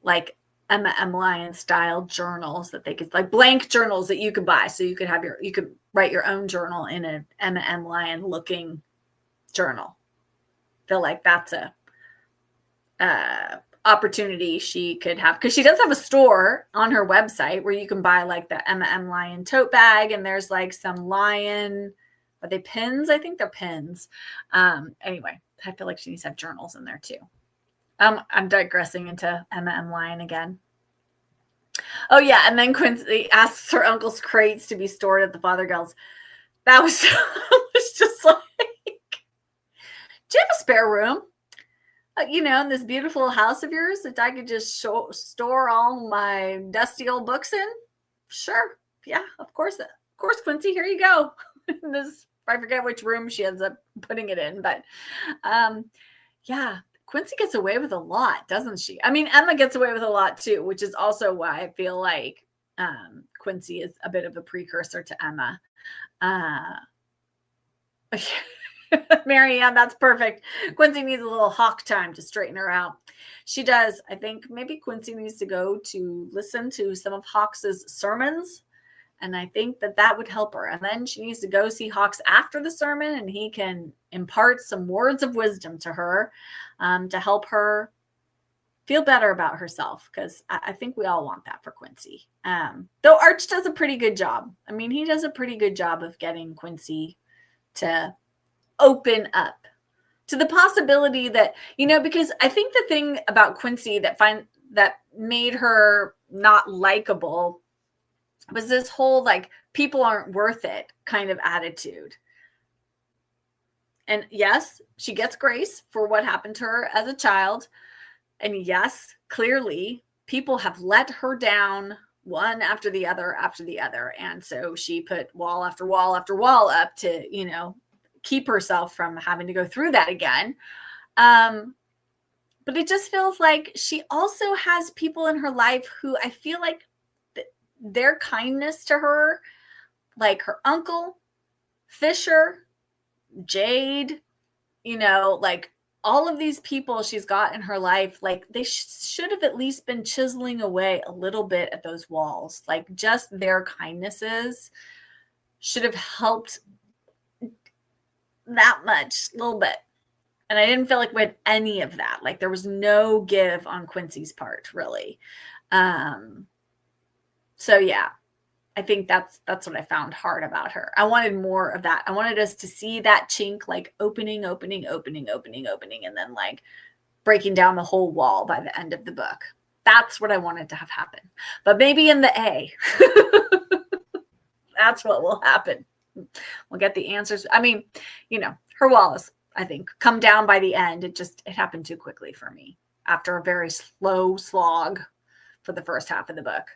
like Emma M. Lion style journals that they could, like blank journals that you could buy. So you could write your own journal in an Emma M. Lion looking journal. Feel like that's a opportunity she could have, because she does have a store on her website where you can buy like the Emma M. Lion tote bag, and there's like some lion, are they pins? I think they're pins. Anyway, I feel like she needs to have journals in there too. I'm digressing into Emma M. Lion again. Oh yeah, and then Quincy asks her uncle's crates to be stored at the Fothergills. That was, was just like, do you have a spare room? In this beautiful house of yours that I could just store all my dusty old books in? Sure. Yeah, of course, Quincy, here you go. This, I forget which room she ends up putting it in, but yeah, Quincy gets away with a lot, doesn't she? I mean, Emma gets away with a lot too, which is also why I feel like Quincy is a bit of a precursor to Emma. Mary, yeah, that's perfect. Quincy needs a little hawk time to straighten her out. She does. I think maybe Quincy needs to go to listen to some of Hawks's sermons, and I think that would help her. And then she needs to go see Hawks after the sermon, and he can impart some words of wisdom to her to help her feel better about herself, because I think we all want that for Quincy. Though Arch does a pretty good job. I mean, he does a pretty good job of getting Quincy to open up to the possibility that, because I think the thing about Quincy that made her not likable was this whole like people aren't worth it kind of attitude. And yes, she gets grace for what happened to her as a child. And yes, clearly people have let her down one after the other. And so she put wall after wall after wall up to, keep herself from having to go through that again. But it just feels like she also has people in her life who I feel like their kindness to her, like her uncle, Fisher, Jade, like all of these people she's got in her life, like they should have at least been chiseling away a little bit at those walls. Like just their kindnesses should have helped that much, a little bit. And I didn't feel like we had any of that. Like there was no give on Quincy's part, really. So yeah, I think that's what I found hard about her. I wanted more of that. I wanted us to see that chink like opening, and then like breaking down the whole wall by the end of the book. That's what I wanted to have happen. But maybe in the A, that's what will happen. We'll get the answers. I mean, her walls, I think, come down by the end. It happened too quickly for me after a very slow slog for the first half of the book.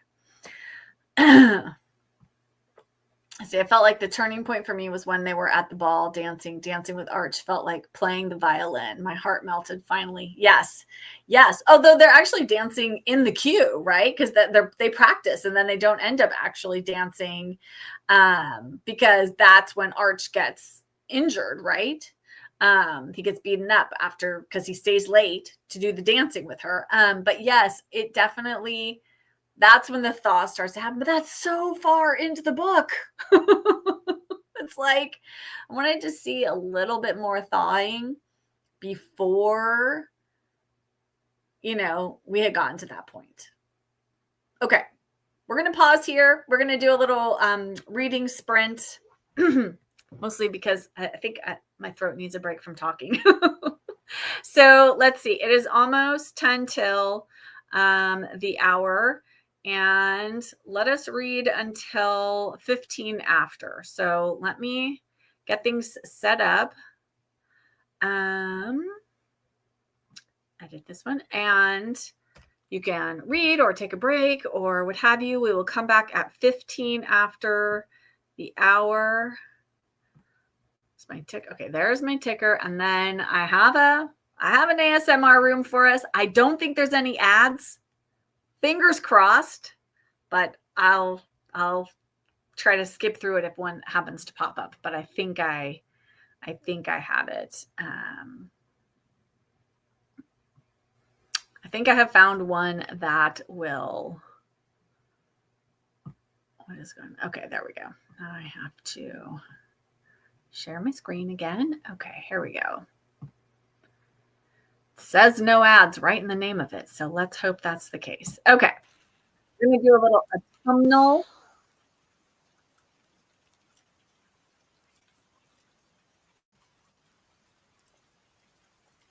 See, I felt like the turning point for me was when they were at the ball dancing with Arch. Felt like playing the violin. My heart melted finally. Yes. Although they're actually dancing in the queue, right? Because they practice and then they don't end up actually dancing because that's when Arch gets injured, right? He gets beaten up because he stays late to do the dancing with her. But yes, it definitely... That's when the thaw starts to happen, but that's so far into the book. It's like, I wanted to see a little bit more thawing before, we had gotten to that point. Okay. We're going to pause here. We're going to do a little reading sprint. mostly because I think my throat needs a break from talking. So let's see. It is almost 10 till the hour, and let us read until 15 after. So let me get things set up. Edit this one, and you can read or take a break or what have you. We will come back at 15 after the hour. It's my tick. Okay, there's my ticker. And then I have an ASMR room for us. I don't think there's any ads. Fingers crossed, but I'll try to skip through it if one happens to pop up. But I think I have it. I think I have found one that will. What is going on? Okay, there we go. Now I have to share my screen again. Okay, here we go. It says no ads right in the name of it. So let's hope that's the case. Okay. We're going to do a little autumnal.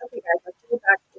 Okay, guys, let's go back to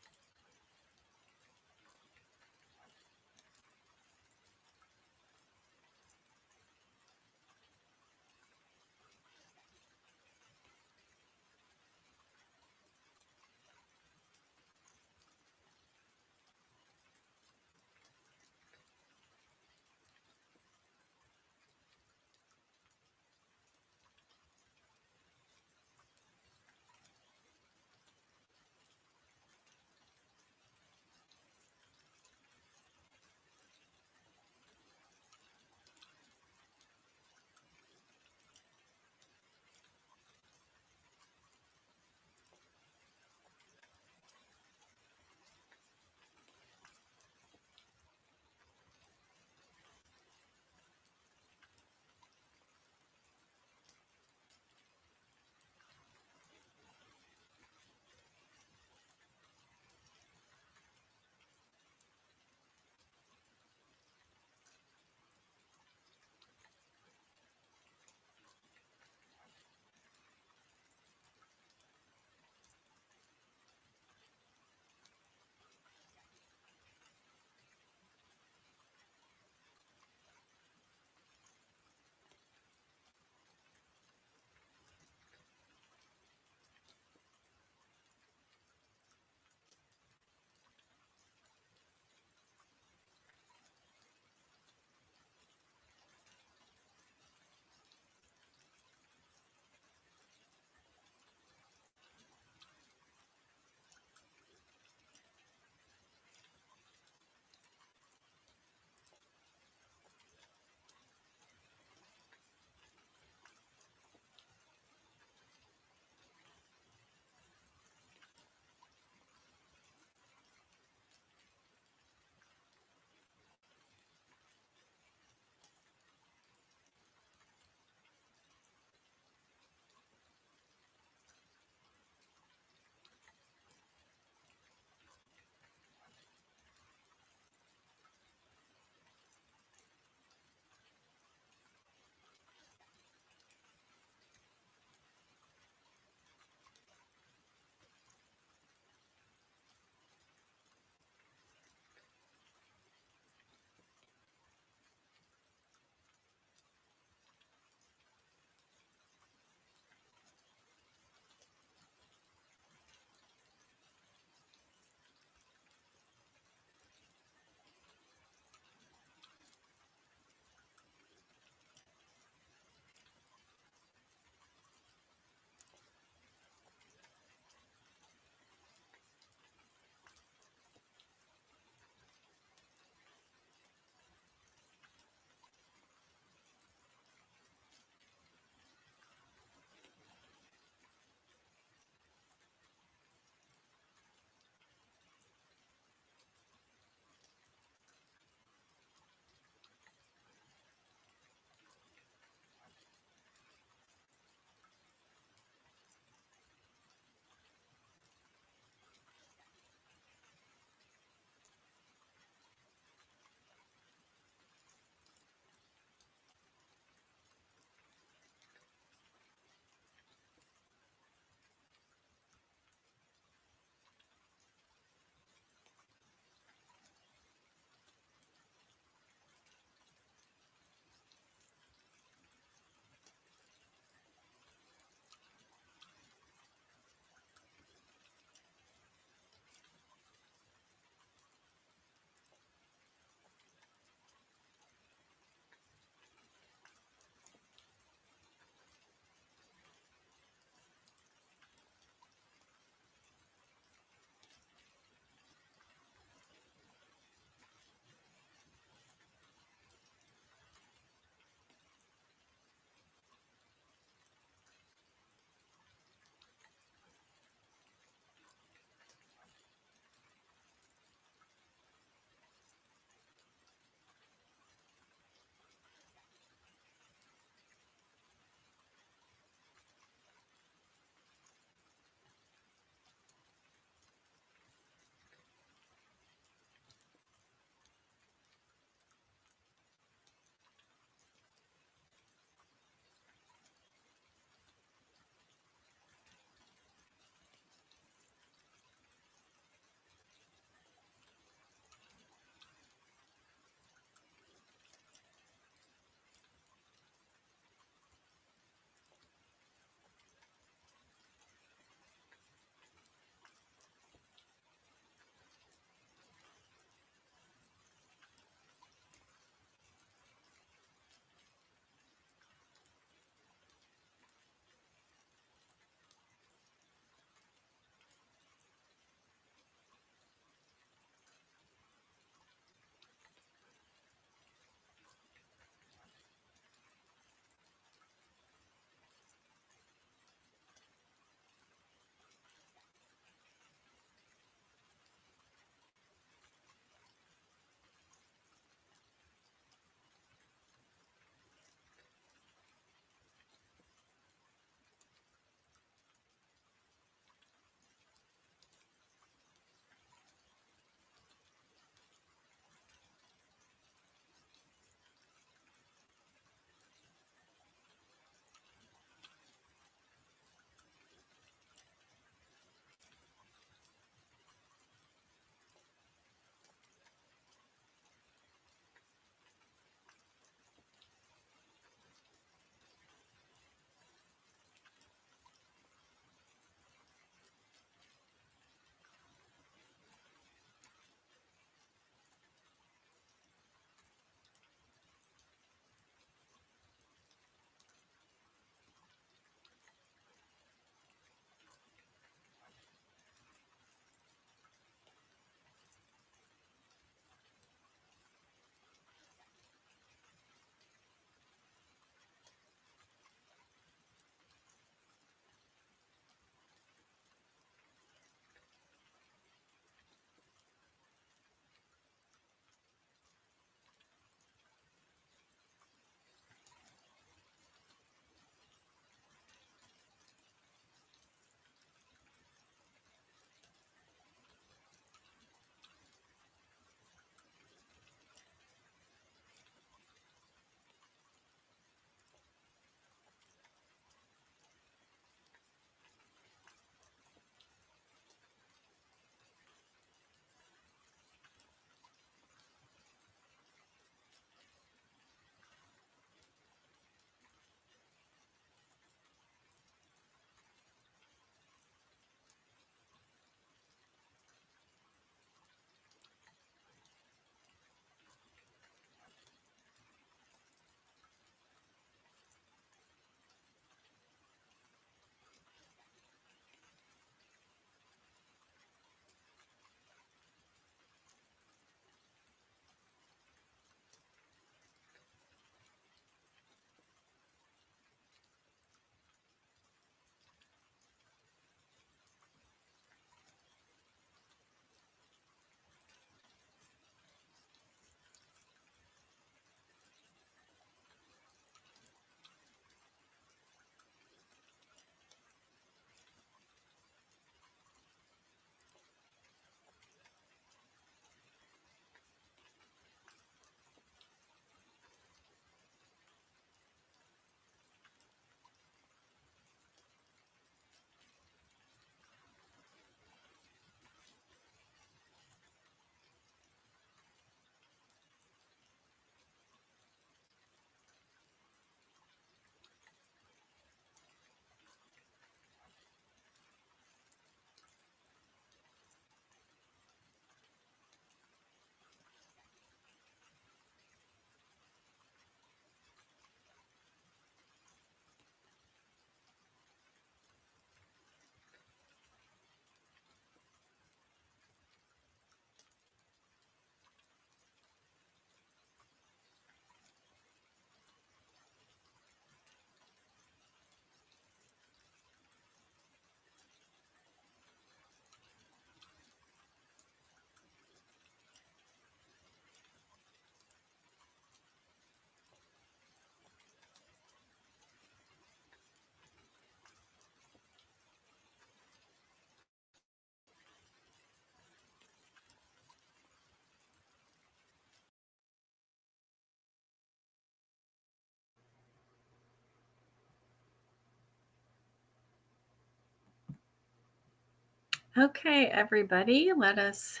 Okay, everybody, let us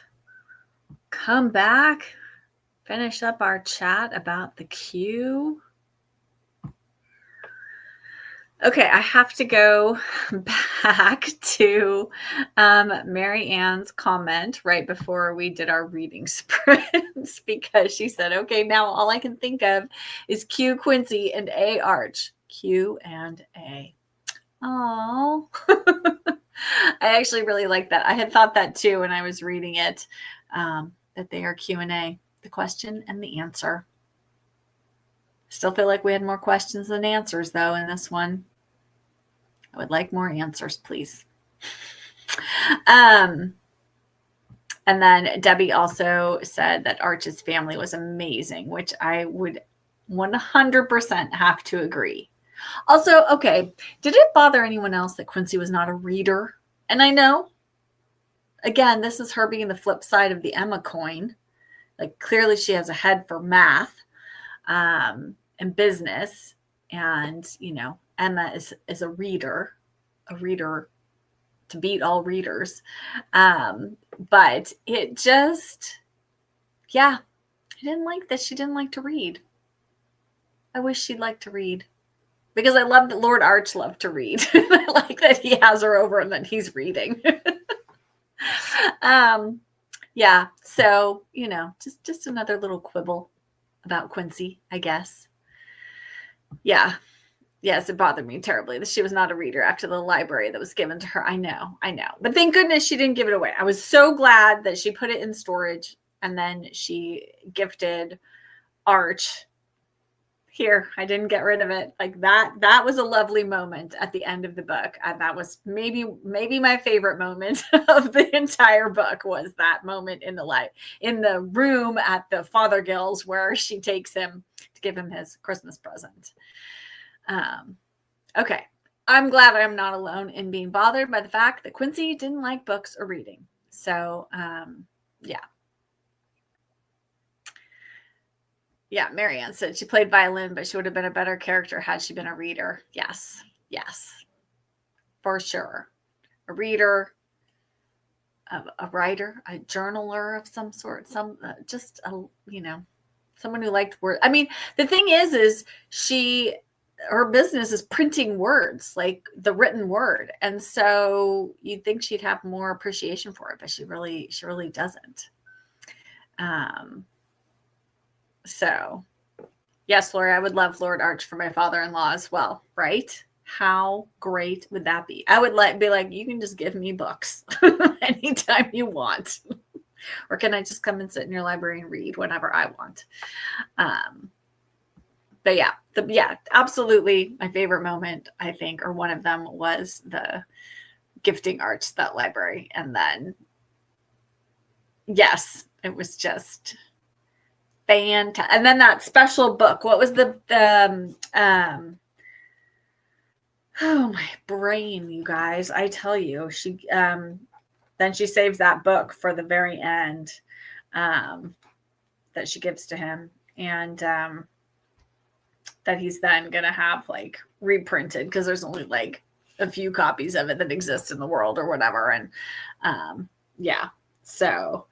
come back, finish up our chat about the Q. Okay, I have to go back to Mary Ann's comment right before we did our reading sprints because she said, okay, now all I can think of is Q Quincy and A Arch. Q and A. Oh, I actually really like that. I had thought that too when I was reading it, that they are Q&A, the question and the answer. Still feel like we had more questions than answers, though, in this one. I would like more answers, please. And then Debbie also said that Arch's family was amazing, which I would 100% have to agree. Also, okay, did it bother anyone else that Quincy was not a reader? And I know, again, this is her being the flip side of the Emma coin. Like, clearly she has a head for math and business. And, you know, Emma is a reader to beat all readers. But it just, yeah, I didn't like that she didn't like to read. I wish she'd like to read. Because I love that Lord Arch loved to read. I like that he has her over and that he's reading. Yeah, so, you know, just another little quibble about Quincy, I guess. Yeah. Yes, it bothered me terribly that she was not a reader after the library that was given to her. I know. But thank goodness she didn't give it away. I was so glad that she put it in storage and then she gifted Arch. Here, I didn't get rid of it. Like that was a lovely moment at the end of the book. That was maybe my favorite moment of the entire book was that moment in the room at the Fothergills where she takes him to give him his Christmas present. Okay. I'm glad I'm not alone in being bothered by the fact that Quincy didn't like books or reading. So, yeah. Yeah, Marianne said she played violin, but she would have been a better character had she been a reader. Yes, for sure. A reader, a writer, a journaler of some sort, just a, you know, someone who liked words. I mean, the thing is her business is printing words, like the written word, and so you'd think she'd have more appreciation for it, but she really doesn't. So, yes, Lori, I would love Lord Arch for my father-in-law as well, right? How great would that be? I would be like, you can just give me books anytime you want. Or can I just come and sit in your library and read whenever I want? But yeah, absolutely. My favorite moment, I think, or one of them was the gifting Arch that library. And then, yes, it was just fantastic. And then that special book, what was oh, my brain, you guys, I tell you, then she saves that book for the very end that she gives to him. And that he's then going to have like reprinted because there's only like a few copies of it that exist in the world or whatever. And yeah, so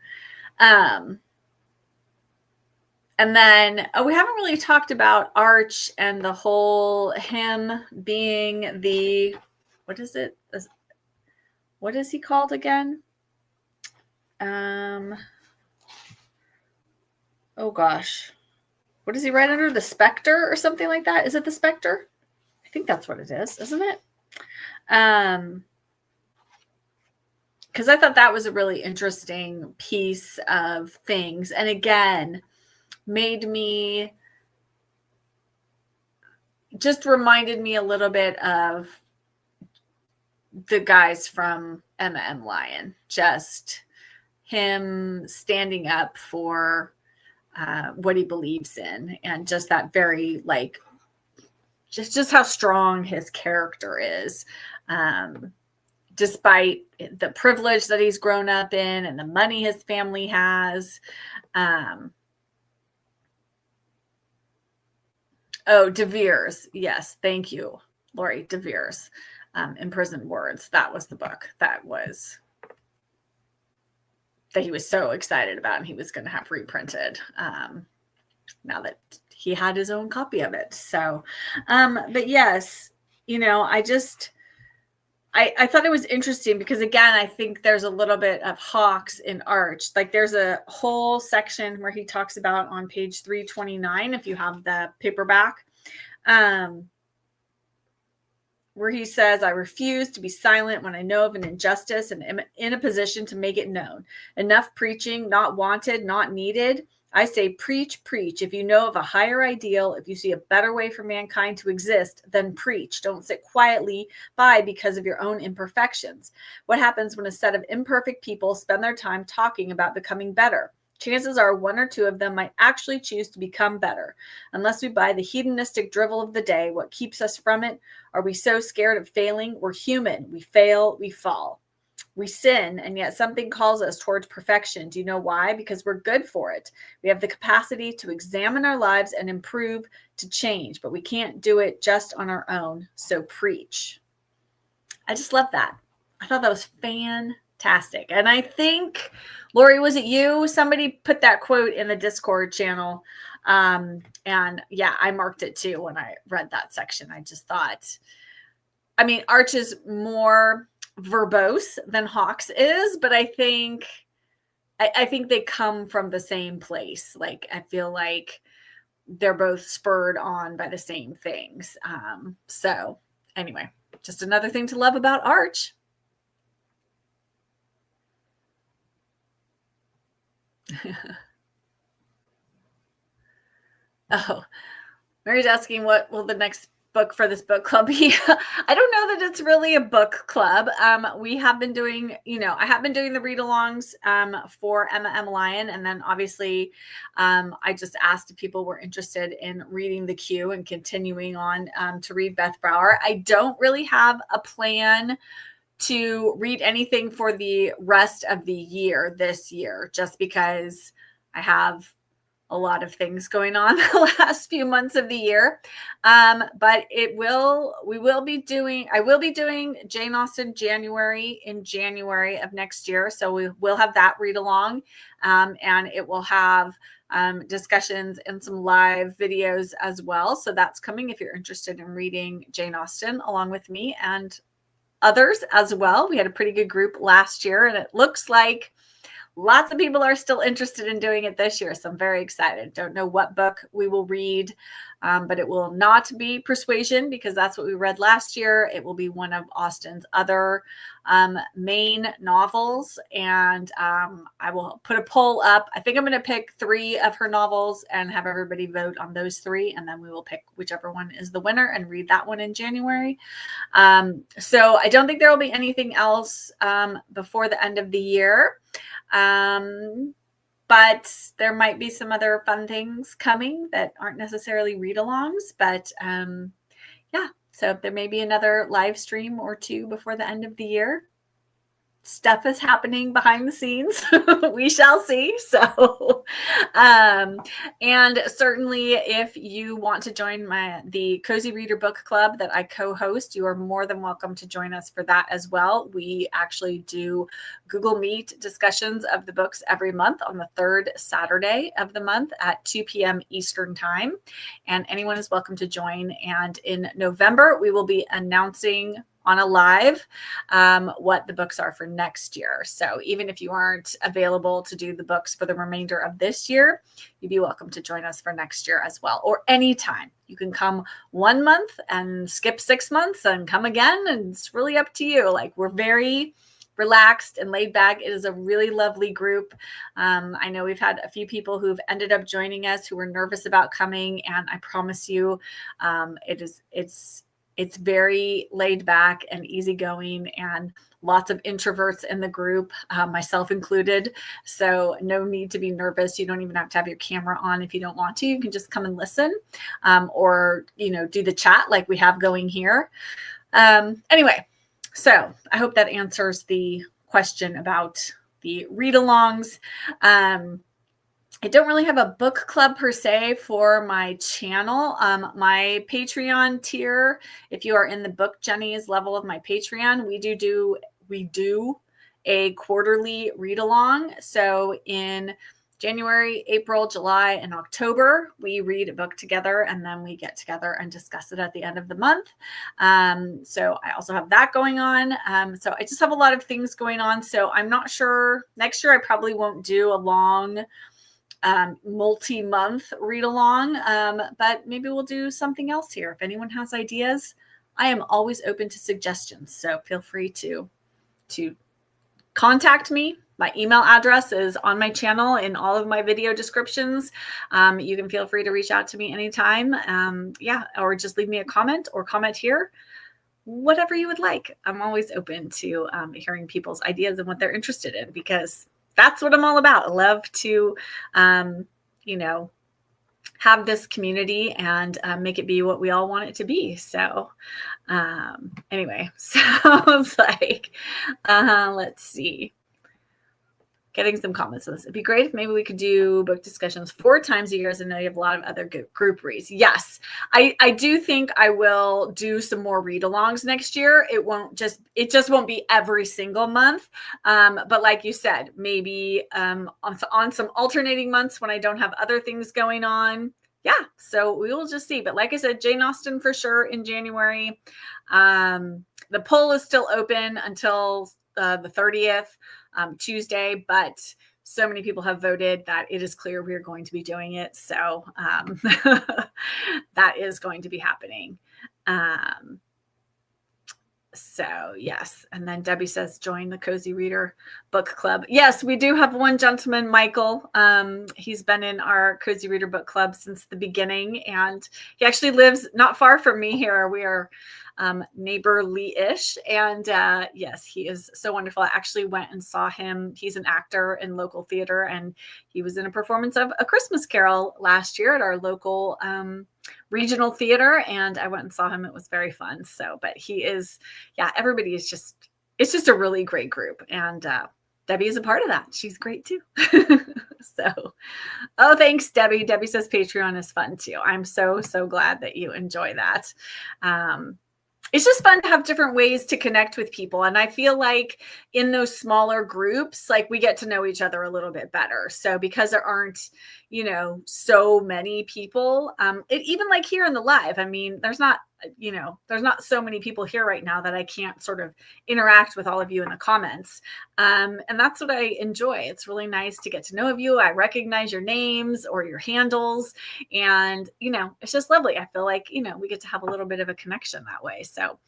and then we haven't really talked about Arch and the whole him being the, what is it? What is he called again? Oh gosh. What is he right under? The Spectre or something like that? Is it the Spectre? I think that's what it is, isn't it? Because I thought that was a really interesting piece of things. And again, just reminded me a little bit of the guys from Emma and Lion. Just him standing up for what he believes in, and just that very like just how strong his character is, despite the privilege that he's grown up in and the money his family has. Oh, De Vere's. Yes, thank you, Lori. De Vere's Imprisoned Words. That was the book. That was that he was so excited about and he was going to have reprinted now that he had his own copy of it. So, but yes, I thought it was interesting because, again, I think there's a little bit of Hawks in Arch. Like there's a whole section where he talks about on page 329, if you have the paperback, where he says, I refuse to be silent when I know of an injustice and am in a position to make it known. Enough preaching, not wanted, not needed. I say, preach, preach. If you know of a higher ideal, if you see a better way for mankind to exist, then preach. Don't sit quietly by because of your own imperfections. What happens when a set of imperfect people spend their time talking about becoming better? Chances are one or two of them might actually choose to become better. Unless we buy the hedonistic drivel of the day, what keeps us from it? Are we so scared of failing? We're human. We fail, we fall. We sin, and yet something calls us towards perfection. Do you know why? Because we're good for it. We have the capacity to examine our lives and improve, to change, but we can't do it just on our own. So preach. I just love that. I thought that was fantastic. And I think, Lori, was it you? Somebody put that quote in the Discord channel. And yeah, I marked it too when I read that section. I just thought, Arch is more verbose than Hawks is, but I think they come from the same place. Like, I feel like they're both spurred on by the same things. So anyway, just another thing to love about Arch. Oh, Mary's asking, what will the next book for this book club be? I don't know that it's really a book club. We have been doing, I have been doing the read-alongs for Emma M. Lyon, and then obviously I just asked if people were interested in reading the queue and continuing on to read Beth Brower. I don't really have a plan to read anything for the rest of the year this year, just because I have a lot of things going on the last few months of the year. But I will be doing Jane Austen in January of next year. So we will have that read along, and it will have discussions and some live videos as well. So that's coming if you're interested in reading Jane Austen along with me and others as well. We had a pretty good group last year, and it looks like lots of people are still interested in doing it this year. So I'm very excited. Don't know what book we will read, but it will not be Persuasion, because that's what we read last year. It will be one of Austen's other main novels. And I will put a poll up. I think I'm going to pick 3 of her novels and have everybody vote on those 3. And then we will pick whichever one is the winner and read that one in January. So I don't think there will be anything else before the end of the year. But there might be some other fun things coming that aren't necessarily read-alongs, but yeah, so there may be another live stream or 2 before the end of the year. Stuff is happening behind the scenes. We shall see. So, and certainly if you want to join the Cozy Reader Book Club that I co-host, you are more than welcome to join us for that as well. We actually do Google Meet discussions of the books every month on the 3rd Saturday of the month at 2 p.m. Eastern Time. And anyone is welcome to join. And in November, we will be announcing on a live what the books are for next year. So even if you aren't available to do the books for the remainder of this year, you'd be welcome to join us for next year as well, or anytime. You can come 1 month and skip 6 months and come again, and it's really up to you. Like, we're very relaxed and laid back. It is a really lovely group. I know we've had a few people who've ended up joining us who were nervous about coming, and I promise you, it's very laid back and easygoing, and lots of introverts in the group, myself included. So no need to be nervous. You don't even have to have your camera on if you don't want to. You can just come and listen, or do the chat like we have going here. Anyway, so I hope that answers the question about the read-alongs. I don't really have a book club per se for my channel. My Patreon tier, if you are in the Book Jenny's level of my Patreon, we do a quarterly read along. So in January, April, July, and October, we read a book together, and then we get together and discuss it at the end of the month. So I also have that going on. So I just have a lot of things going on. So I'm not sure. Next year, I probably won't do a long multi-month read along, but maybe we'll do something else here. If anyone has ideas, I am always open to suggestions. So feel free to contact me. My email address is on my channel in all of my video descriptions. You can feel free to reach out to me anytime. Or just leave me a comment or comment here. Whatever you would like. I'm always open to hearing people's ideas and what they're interested in, because that's what I'm all about. I love to, have this community and make it be what we all want it to be. So anyway, sounds like, let's see. Getting some comments on this. It'd be great if maybe we could do book discussions 4 times a year, as I know you have a lot of other group reads. Yes, I do think I will do some more read-alongs next year. It just won't be every single month. But like you said, maybe on some alternating months when I don't have other things going on. Yeah, so we will just see. But like I said, Jane Austen for sure in January. The poll is still open until the 30th. Tuesday, but so many people have voted that it is clear we are going to be doing it. So that is going to be happening. So yes. And then Debbie says, join the Cozy Reader Book Club. Yes, we do have one gentleman, Michael. He's been in our Cozy Reader Book Club since the beginning, and he actually lives not far from me here. We are neighborly-ish, and yes, he is so wonderful. I actually went and saw him. He's an actor in local theater, and he was in a performance of A Christmas Carol last year at our local regional theater, and I went and saw him. It was very fun. So, but he is, everybody is just, it's just a really great group, and Debbie is a part of that. She's great too. So, oh, thanks, Debbie. Debbie says Patreon is fun too. I'm so glad that you enjoy that. It's just fun to have different ways to connect with people. And I feel like in those smaller groups, like we get to know each other a little bit better. So because there aren't, so many people, even like here in the live, I mean, there's not so many people here right now that I can't sort of interact with all of you in the comments. And that's what I enjoy. It's really nice to get to know you. I recognize your names or your handles, and, it's just lovely. I feel like, we get to have a little bit of a connection that way. So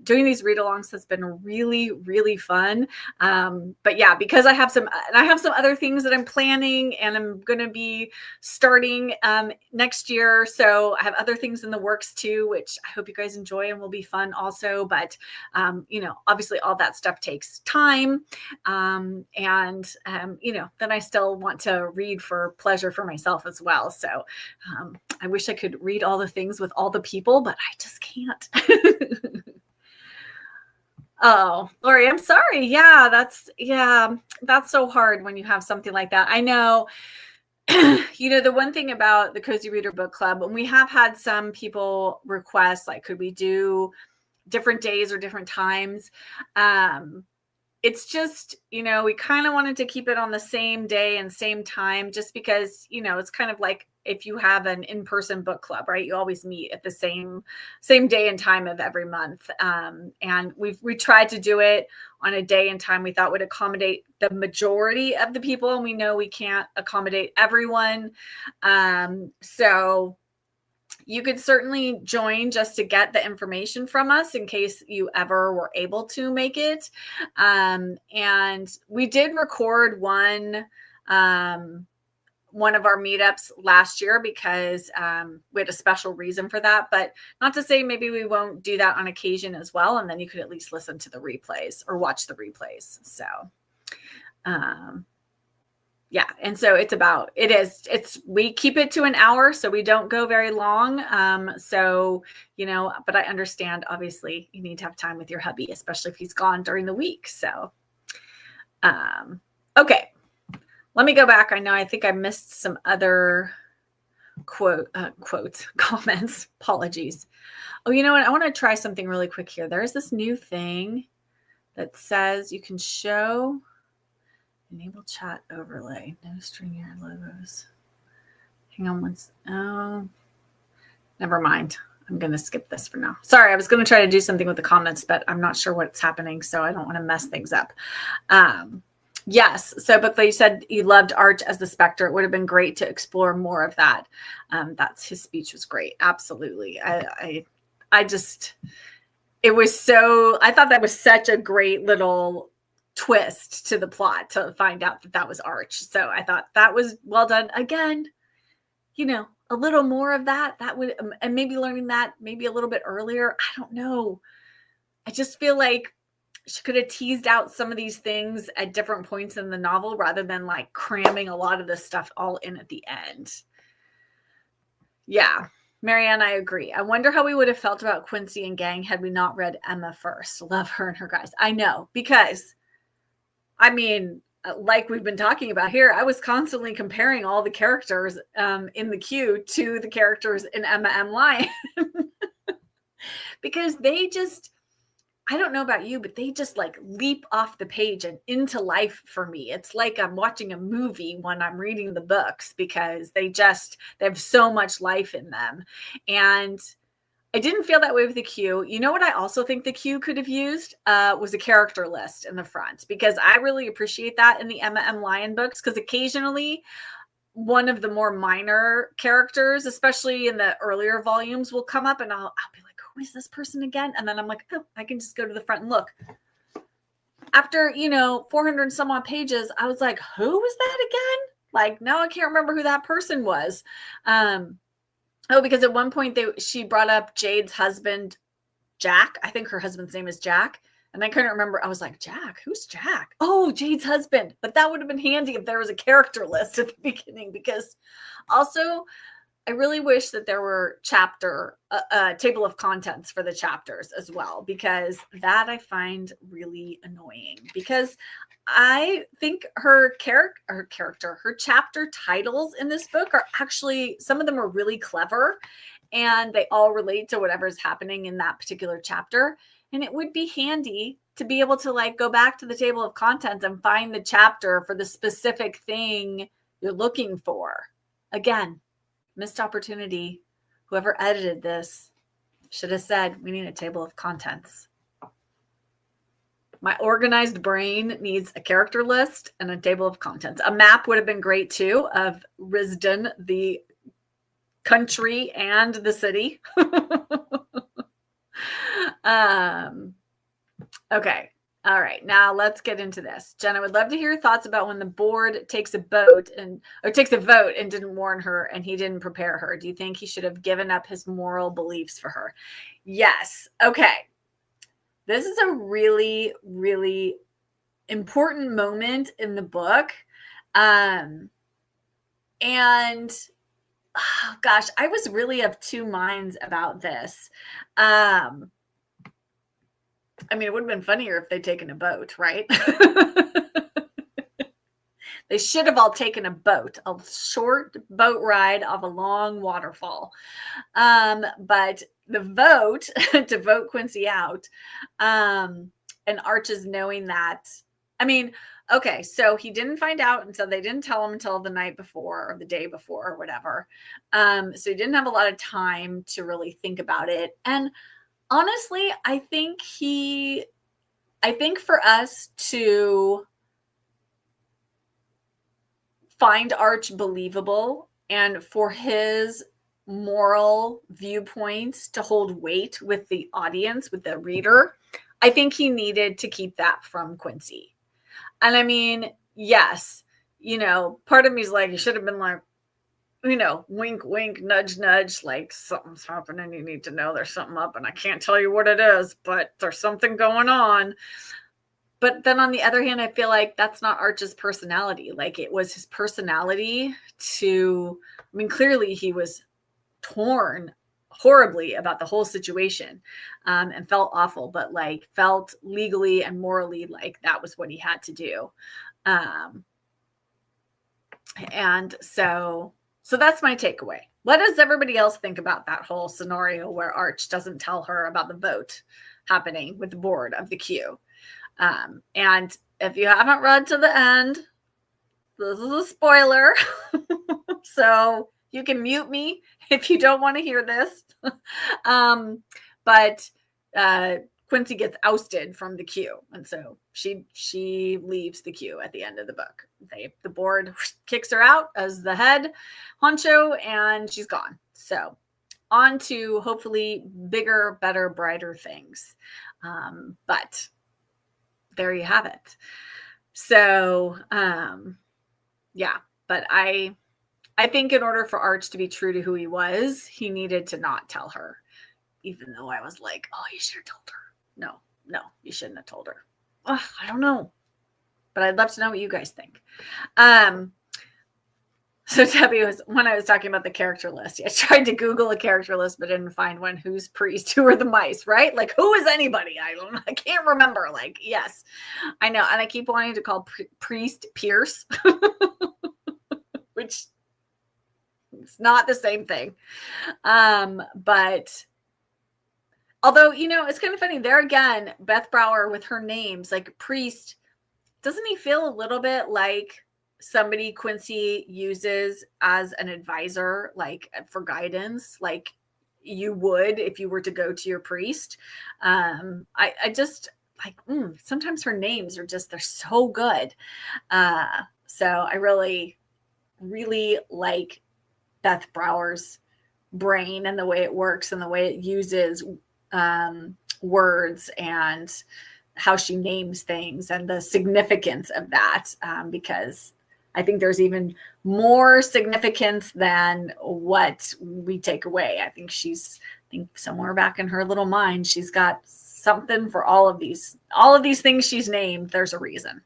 doing these read-alongs has been really, really fun. But yeah, because I have some other things that I'm planning, and I'm going to be starting next year. So I have other things in the works too, which I hope you guys enjoy and will be fun also. But, obviously all that stuff takes time. Then I still want to read for pleasure for myself as well. So I wish I could read all the things with all the people, but I just can't. Oh, Lori, I'm sorry. Yeah, that's so hard when you have something like that. I know. The one thing about the Cozy Reader Book Club, and we have had some people request, like, could we do different days or different times? It's just, we kind of wanted to keep it on the same day and same time, just because, it's kind of like if you have an in-person book club, right? You always meet at the same day and time of every month. And we tried to do it on a day and time we thought would accommodate the majority of the people. And we know we can't accommodate everyone. So you could certainly join just to get the information from us in case you ever were able to make it. And we did record one of our meetups last year because we had a special reason for that, but not to say maybe we won't do that on occasion as well. And then you could at least listen to the replays or watch the replays. So, yeah. And so we keep it to an hour, so we don't go very long. But I understand, obviously you need to have time with your hubby, especially if he's gone during the week. So, okay. Let me go back. I think I missed some other quotes, comments. Apologies. Oh, you know what? I want to try something really quick here. There's this new thing that says you can show enable chat overlay. No StreamYard logos. Hang on once. Oh, never mind. I'm going to skip this for now. Sorry, I was going to try to do something with the comments, but I'm not sure what's happening, so I don't want to mess things up. Yes. So, but you said you loved Arch as the Spectre. It would have been great to explore more of that. That's his speech was great. Absolutely. I just, it was so, I thought that was such a great little twist to the plot to find out that that was Arch. So I thought that was well done. Again, you know, a little more of that would, and maybe learning that maybe a little bit earlier. I don't know. I just feel like she could have teased out some of these things at different points in the novel rather than like cramming a lot of this stuff all in at the end. Yeah, Marianne, I agree. I wonder how we would have felt about Quincy and gang had we not read Emma first. Love her and her guys. I know, because I mean, like we've been talking about here, I was constantly comparing all the characters in the queue to the characters in Emma M. Lion because they just, I don't know about you, but they just like leap off the page and into life for me. It's like I'm watching a movie when I'm reading the books because they have so much life in them. And I didn't feel that way with the queue. You know what I also think the queue could have used was a character list in the front, because I really appreciate that in the Emma M. Lion books, because occasionally one of the more minor characters, especially in the earlier volumes, will come up and I'll be like, who is this person again? And then I'm like, oh, I can just go to the front and look. After, 400 and some odd pages, I was like, who was that again? Like, now I can't remember who that person was. Because at one point she brought up Jade's husband, Jack. I think her husband's name is Jack. And I couldn't remember. I was like, Jack? Who's Jack? Oh, Jade's husband. But that would have been handy if there was a character list at the beginning, because also I really wish that there were table of contents for the chapters as well, because that I find really annoying, because I think her chapter titles in this book are actually, some of them are really clever and they all relate to whatever's happening in that particular chapter. And it would be handy to be able to like go back to the table of contents and find the chapter for the specific thing you're looking for. Again, missed opportunity. Whoever edited this should have said, we need a table of contents. My organized brain needs a character list and a table of contents. A map would have been great too, of Risden, the country and the city. Okay. All right. Now let's get into this. Jen, I would love to hear your thoughts about when the board takes a vote and didn't warn her and he didn't prepare her. Do you think he should have given up his moral beliefs for her? Yes. Okay. This is a really, really important moment in the book. And oh gosh, I was really of two minds about this. I mean, it would have been funnier if they'd taken a boat, right? They should have all taken a short boat ride off a long waterfall. But the vote to vote Quincy out, and Arch is knowing that. I mean, okay, so he didn't find out until they didn't tell him until the night before or the day before or whatever. So he didn't have a lot of time to really think about it. And honestly, I think for us to find Arch believable and for his moral viewpoints to hold weight with the audience, with the reader, I think he needed to keep that from Quincy. And I mean, yes, part of me is like, you should have been like, wink, wink, nudge, nudge, like something's happening. You need to know there's something up and I can't tell you what it is, but there's something going on. But then on the other hand, I feel like that's not Arch's personality. Like it was his personality clearly he was torn horribly about the whole situation and felt awful, but like felt legally and morally like that was what he had to do. And so that's my takeaway. What does everybody else think about that whole scenario where Arch doesn't tell her about the vote happening with the board of the queue? And if you haven't read to the end, this is a spoiler. So you can mute me if you don't want to hear this. But Quincy gets ousted from the queue, and so she leaves the queue at the end of the book. The board kicks her out as the head honcho, and she's gone. So on to hopefully bigger, better, brighter things. But there you have it. So yeah, but I think in order for Arch to be true to who he was, he needed to not tell her, even though I was like, oh, you should have told her. No, you shouldn't have told her. Ugh, I don't know, but I'd love to know what you guys think. So Debbie, when I was talking about the character list, I tried to Google a character list, but didn't find one. Who's priest? Who are the mice? Right? Like, who is anybody? I can't remember. Like, yes, I know. And I keep wanting to call priest Pierce, which is not the same thing. But although, it's kind of funny there again, Beth Brower with her names, like priest, doesn't he feel a little bit like somebody Quincy uses as an advisor, like for guidance, like you would if you were to go to your priest? I just like, sometimes her names are just, they're so good. So I really, really like Beth Brower's brain and the way it works and the way it uses words and how she names things and the significance of that, because I think there's even more significance than what we take away. I think somewhere back in her little mind, she's got something for all of these things she's named. There's a reason.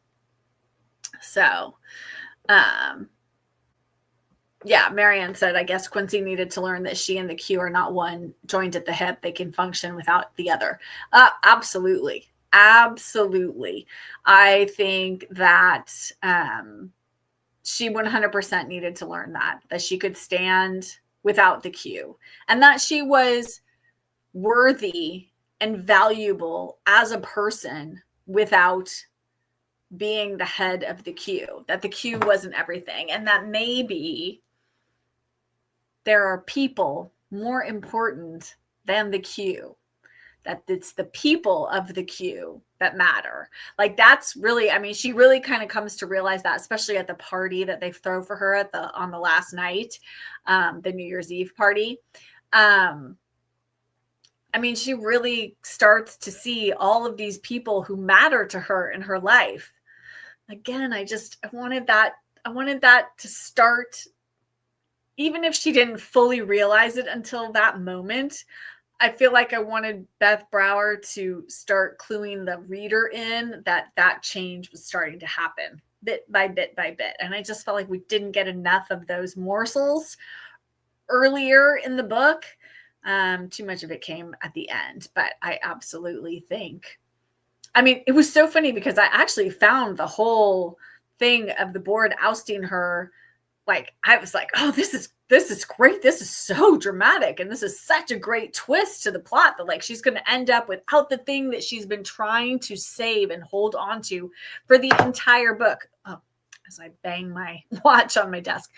So, yeah, Marianne said, I guess Quincy needed to learn that she and the Q are not one joined at the hip. They can function without the other. Absolutely. Absolutely. I think that she 100% needed to learn that she could stand without the Q, and that she was worthy and valuable as a person without being the head of the Q, that the Q wasn't everything, and that maybe there are people more important than the Q, that it's the people of the Q that matter. Like, that's really, she really kind of comes to realize that, especially at the party that they throw for her on the last night, the New Year's Eve party. She really starts to see all of these people who matter to her in her life. Again, I wanted that to start, even if she didn't fully realize it until that moment. I feel like I wanted Beth Brower to start cluing the reader in that change was starting to happen bit by bit by bit. And I just felt like we didn't get enough of those morsels earlier in the book. Too much of it came at the end, but I absolutely think, it was so funny because I actually found the whole thing of the board ousting her. Like, I was like, oh, this is great. This is so dramatic. And this is such a great twist to the plot that, like, she's going to end up without the thing that she's been trying to save and hold on to for the entire book. Oh, as I bang my watch on my desk.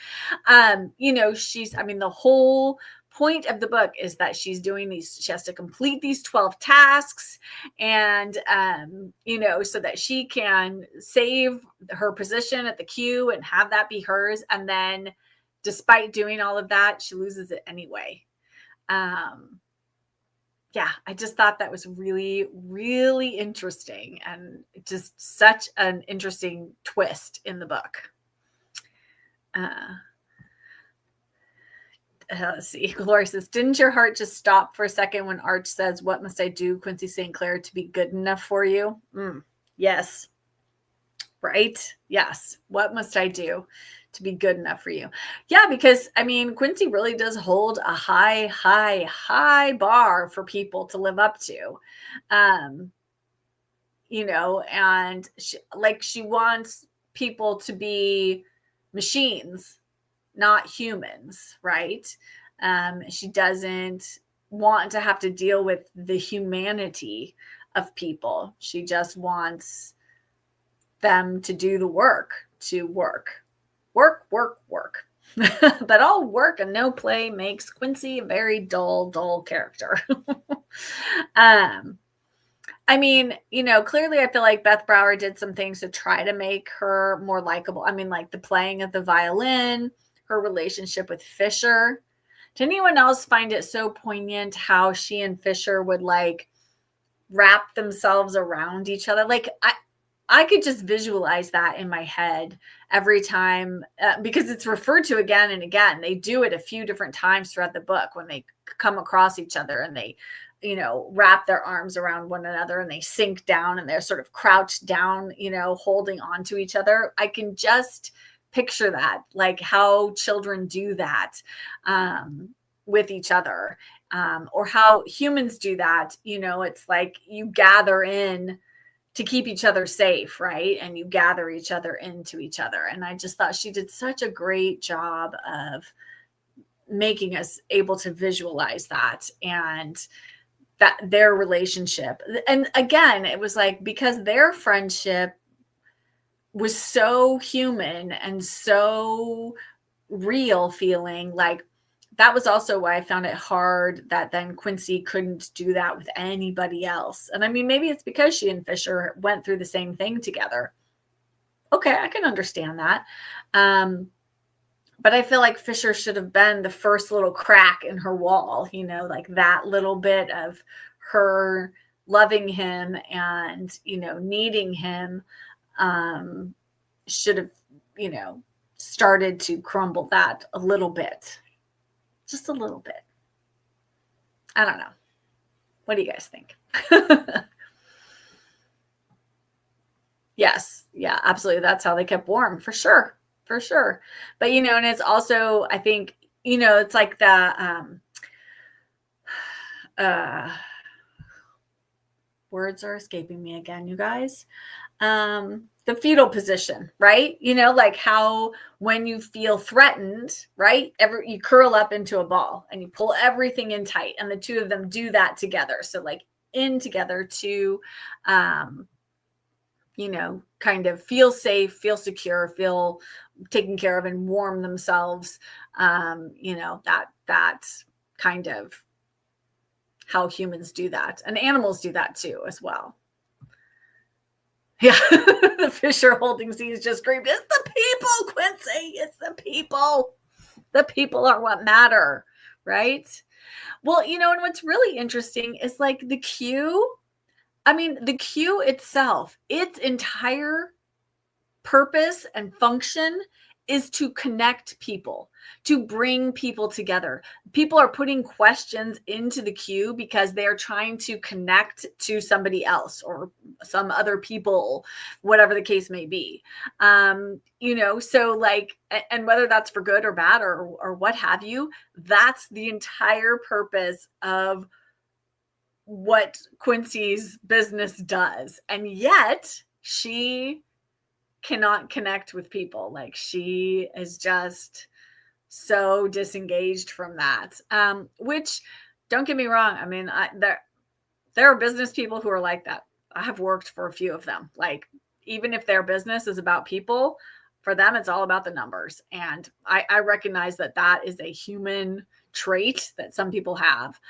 The whole point of the book is that she has to complete these 12 tasks, and so that she can save her position at the Q and have that be hers. And then despite doing all of that, she loses it anyway. I just thought that was really, really interesting, and just such an interesting twist in the book. Let's see. Gloria says, didn't your heart just stop for a second when Arch says, what must I do, Quincy St. Clair, to be good enough for you? Yes. Right? Yes. What must I do to be good enough for you? Yeah, because, Quincy really does hold a high, high, high bar for people to live up to. And she wants people to be machines, not humans, right? She doesn't want to have to deal with the humanity of people. She just wants them to do the work, to work. But all work and no play makes Quincy a very dull character. I mean, clearly I feel like Beth Brower did some things to try to make her more likable. I mean, like the playing of the violin, her relationship with Fisher. Did anyone else find it so poignant how she and Fisher would like wrap themselves around each other? Like I could just visualize that in my head every time because it's referred to again and again. They do it a few different times throughout the book when they come across each other and they, wrap their arms around one another and they sink down and they're sort of crouched down, holding on to each other. I can just picture that, like how children do that with each other, or how humans do that. It's like you gather in to keep each other safe, right? And you gather each other into each other. And I just thought she did such a great job of making us able to visualize that and that their relationship. And again, it was like, because their friendship was so human and so real feeling, like that was also why I found it hard that then Quincy couldn't do that with anybody else. And I mean, maybe it's because she and Fisher went through the same thing together. Okay, I can understand that. But I feel like Fisher should have been the first little crack in her wall, like that little bit of her loving him and, needing him should have, started to crumble that a little bit. Just a little bit. I don't know. What do you guys think? Yes. Yeah, absolutely. That's how they kept warm, for sure. For sure. But, and it's also, I think, it's like the, words are escaping me again, you guys. The fetal position, right? Like how when you feel threatened, right? You curl up into a ball and you pull everything in tight, and the two of them do that together. So like in together to, kind of feel safe, feel secure, feel taken care of, and warm themselves. That's kind of how humans do that, and animals do that too as well. Yeah, the Fisher holding seas just screamed, "It's the people, Quincy! It's the people. The people are what matter," right? Well, and what's really interesting is like the queue. I mean, the queue itself, its entire purpose and function is to connect people, to bring people together. People are putting questions into the queue because they're trying to connect to somebody else or some other people, whatever the case may be. So like, and whether that's for good or bad or what have you, that's the entire purpose of what Quincy's business does. And yet she cannot connect with people. Like she is just so disengaged from that. Which, don't get me wrong, I mean, there are business people who are like that. I have worked for a few of them. Like, even if their business is about people, for them it's all about the numbers. And I recognize that is a human trait that some people have.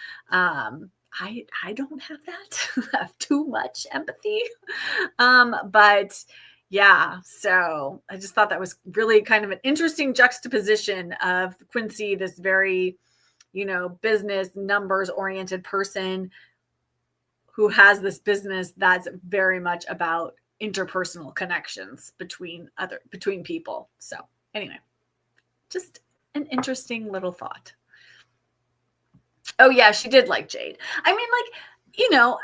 I don't have that. I have too much empathy. But yeah, so I just thought that was really kind of an interesting juxtaposition of Quincy, this very, business numbers oriented person who has this business that's very much about interpersonal connections between people. So anyway, just an interesting little thought. Oh yeah, she did like Jade. I mean, like,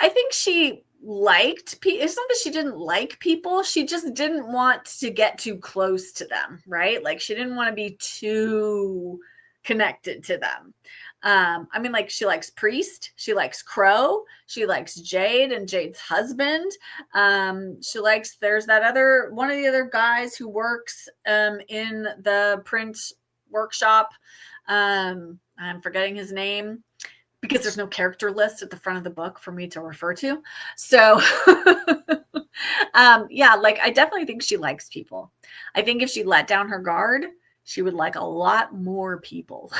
I think she liked people. It's not that she didn't like people. She just didn't want to get too close to them, right? Like she didn't want to be too connected to them. I mean, like she likes Priest, she likes Crow, she likes Jade and Jade's husband. There's that one of the other guys who works in the print workshop. I'm forgetting his name. because there's no character list at the front of the book for me to refer to. So yeah, like I definitely think she likes people. I think if she let down her guard, she would like a lot more people.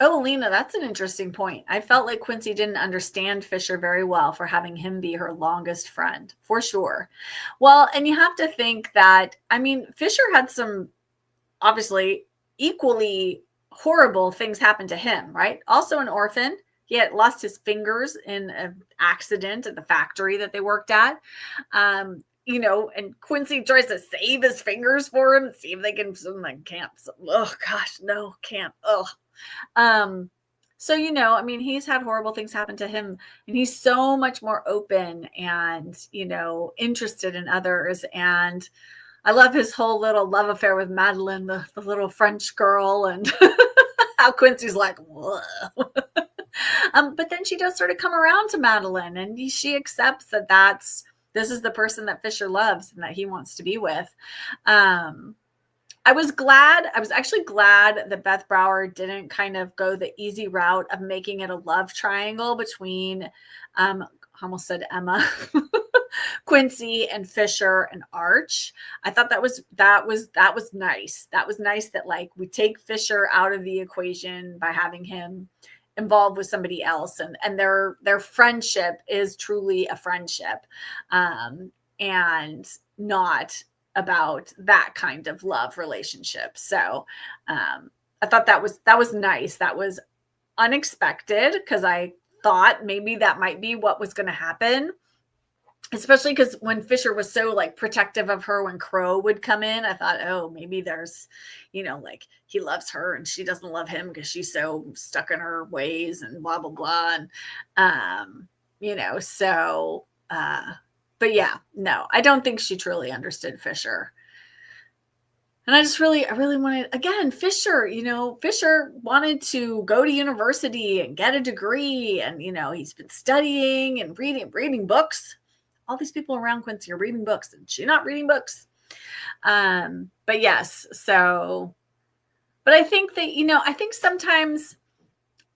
Oh, Lena, that's an interesting point. I felt like Quincy didn't understand Fisher very well for having him be her longest friend, for sure. Well, and you have to think that, I mean, Fisher had some obviously equally horrible things happen to him, right? Also an orphan. He had lost his fingers in an accident at the factory that they worked at. And Quincy tries to save his fingers for him, see if they can, like, can't. Oh gosh, no, can't. Oh, so, I mean, he's had horrible things happen to him, and he's so much more open and, interested in others. And I love his whole little love affair with Madeline, the little French girl, and how Quincy's like, whoa. But then she does sort of come around to Madeline, and she accepts that this is the person that Fisher loves and that he wants to be with. I was actually glad that Beth Brower didn't kind of go the easy route of making it a love triangle between, I almost said Emma, Quincy and Fisher and Arch. I thought that was nice. That was nice that, like, we take Fisher out of the equation by having him involved with somebody else, and their friendship is truly a friendship, and not about that kind of love relationship. So I thought that was nice. That was unexpected, because I thought maybe that might be what was going to happen, especially because when Fisher was so, like, protective of her when Crow would come in, I thought, oh, maybe there's, like, he loves her and she doesn't love him because she's so stuck in her ways and blah, blah, blah. And, but yeah, no, I don't think she truly understood Fisher. And I really wanted, again, Fisher, Fisher wanted to go to university and get a degree. And, he's been studying and reading books. All these people around Quincy are reading books, and she's not reading books. But yes, but I think that, I think sometimes,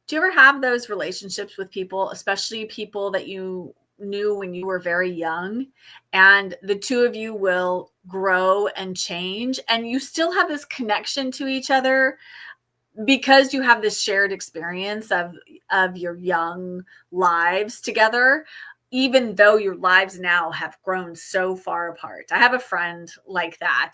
do you ever have those relationships with people, especially people that you knew when you were very young, and the two of you will grow and change, and you still have this connection to each other because you have this shared experience of your young lives together, even though your lives now have grown so far apart. I have a friend like that.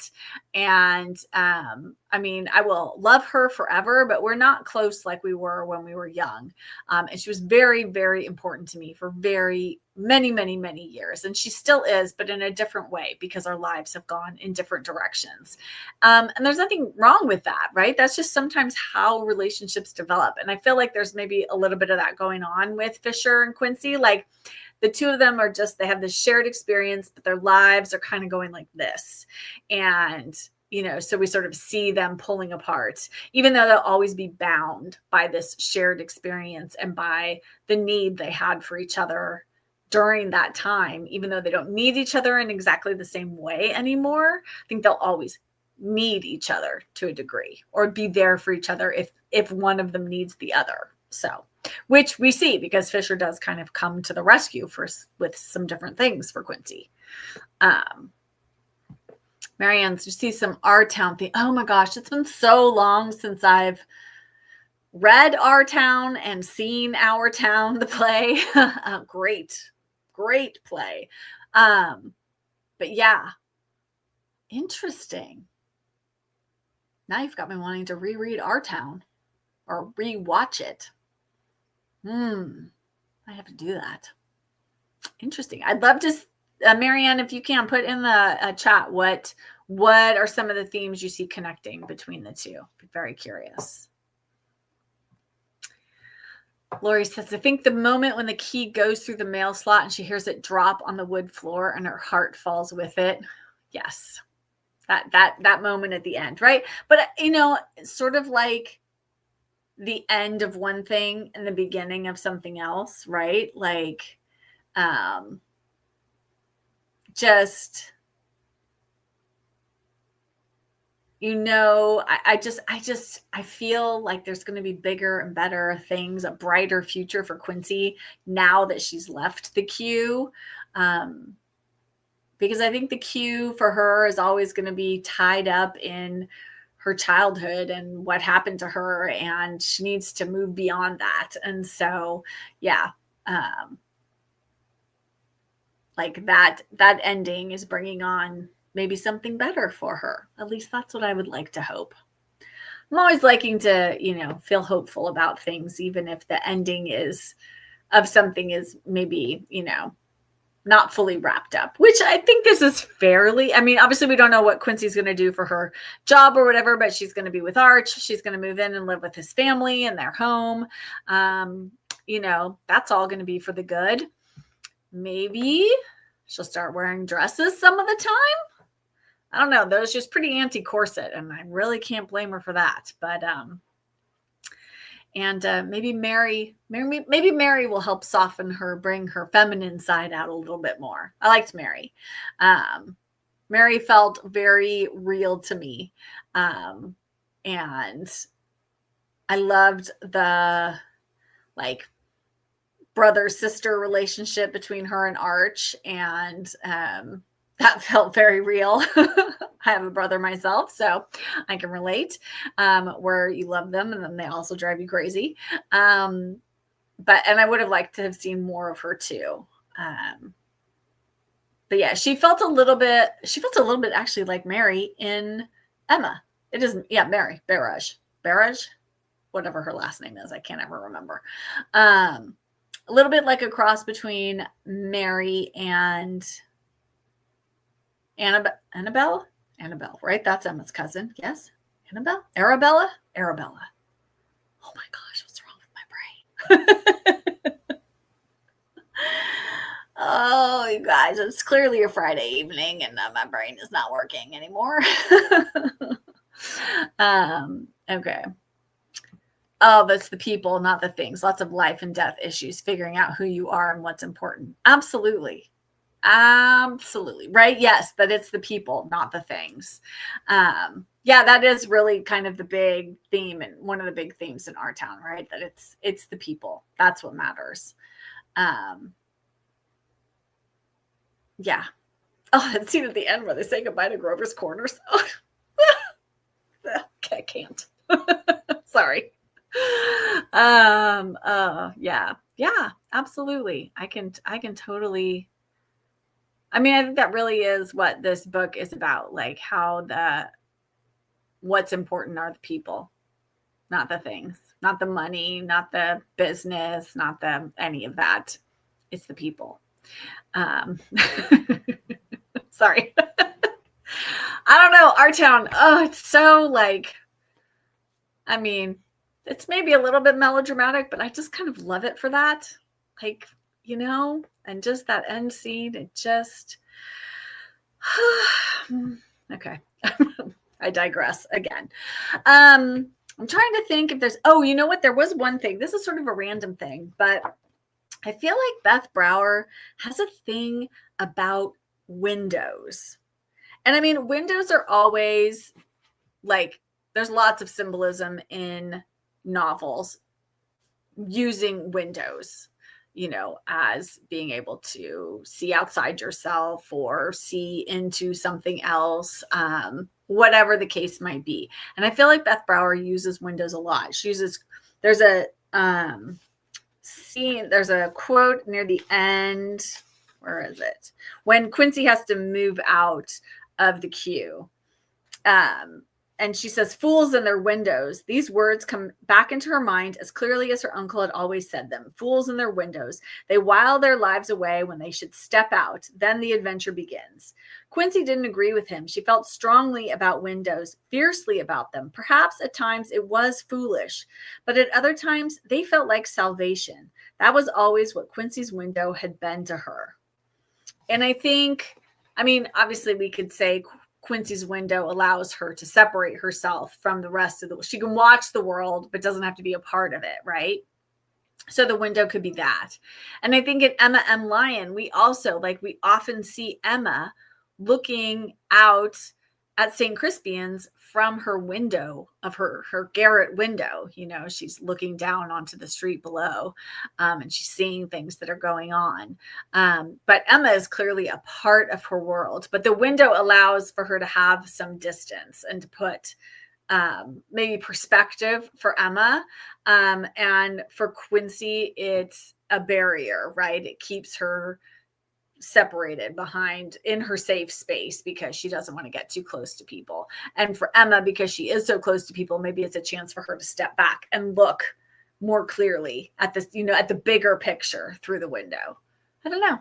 And I mean, I will love her forever, but we're not close like we were when we were young. And she was very, very important to me for very many, many, many years. And she still is, but in a different way, because our lives have gone in different directions. And there's nothing wrong with that, right? That's just sometimes how relationships develop. And I feel like there's maybe a little bit of that going on with Fisher and Quincy. Like, the two of them they have this shared experience, but their lives are kind of going like this. And, so we sort of see them pulling apart, even though they'll always be bound by this shared experience and by the need they had for each other during that time. Even though they don't need each other in exactly the same way anymore, I think they'll always need each other to a degree, or be there for each other if one of them needs the other. So, which we see, because Fisher does kind of come to the rescue with some different things for Quincy. Marianne's, you see some Our Town thing. Oh my gosh, it's been so long since I've read Our Town and seen Our Town, the play. Great play. But yeah, interesting. Now you've got me wanting to reread Our Town or rewatch it. I have to do that. Interesting. I'd love to, Marianne, if you can put in the chat, what are some of the themes you see connecting between the two? I'd be very curious. Lori says, I think the moment when the key goes through the mail slot and she hears it drop on the wood floor and her heart falls with it. Yes. That moment at the end, right? But, sort of like the end of one thing and the beginning of something else, right? Like, just I feel like there's going to be bigger and better things, a brighter future for Quincy now that she's left the Q. Because I think the Q for her is always going to be tied up in her childhood and what happened to her, and she needs to move beyond that. And so, yeah, like that ending is bringing on maybe something better for her. At least that's what I would like to hope. I'm always liking to, feel hopeful about things, even if the ending is of something is maybe, not fully wrapped up, which I think this is fairly, obviously we don't know what Quincy's going to do for her job or whatever, but she's going to be with Arch. She's going to move in and live with his family in their home. That's all going to be for the good. Maybe she'll start wearing dresses some of the time. I don't know. Though she's pretty anti-corset, and I really can't blame her for that. But maybe Mary will help soften her, bring her feminine side out a little bit more. I liked Mary. Mary felt very real to me. And I loved the brother-sister relationship between her and Arch. And that felt very real. I have a brother myself, so I can relate, where you love them and then they also drive you crazy. And I would have liked to have seen more of her too. But yeah, she felt a little bit actually like Mary in Emma. It isn't, yeah, Mary Barrage, whatever her last name is. I can't ever remember. A little bit like a cross between Mary and Annabelle, right? That's Emma's cousin. Yes. Arabella. Oh my gosh, what's wrong with my brain? Oh, you guys, it's clearly a Friday evening and my brain is not working anymore. Okay. Oh, that's the people, not the things. Lots of life and death issues, figuring out who you are and what's important. Absolutely. Right. Yes, that it's the people, not the things. Yeah, that is really kind of the big theme and one of the big themes in our town, right? That it's the people. That's what matters. Yeah. Oh, that scene at the end where they say goodbye to Grover's Corners. Oh. I can't. Sorry. Yeah, absolutely. I can totally. I think that really is what this book is about, like what's important are the people, not the things, not the money, not the business, not any of that. It's the people. Sorry. I don't know. Our town, it's so it's maybe a little bit melodramatic, but I just kind of love it for that. And just that end scene, it just, okay. I digress again. I'm trying to think if there's, you know what? There was one thing. This is sort of a random thing, but I feel like Beth Brower has a thing about windows. And windows are always there's lots of symbolism in novels using windows, as being able to see outside yourself or see into something else, whatever the case might be. And I feel like Beth Brower uses windows a lot. There's a scene, there's a quote near the end. Where is it? When Quincy has to move out of the queue. And she says, fools in their windows. These words come back into her mind as clearly as her uncle had always said them. Fools in their windows. They while their lives away when they should step out. Then the adventure begins. Quincy didn't agree with him. She felt strongly about windows, fiercely about them. Perhaps at times it was foolish, but at other times they felt like salvation. That was always what Quincy's window had been to her. And I think, obviously we could say Quincy's window allows her to separate herself from the rest of the world. She can watch the world, but doesn't have to be a part of it, right? So the window could be that. And I think in Emma M. Lyon, we also, we often see Emma looking out at St. Crispian's from her window of her garret window. She's looking down onto the street below, and she's seeing things that are going on. But Emma is clearly a part of her world, but the window allows for her to have some distance and to put maybe perspective for Emma. And for Quincy, it's a barrier, right? It keeps her separated behind in her safe space because she doesn't want to get too close to people. And for Emma, because she is so close to people, maybe it's a chance for her to step back and look more clearly at this, at the bigger picture through the window. I don't know.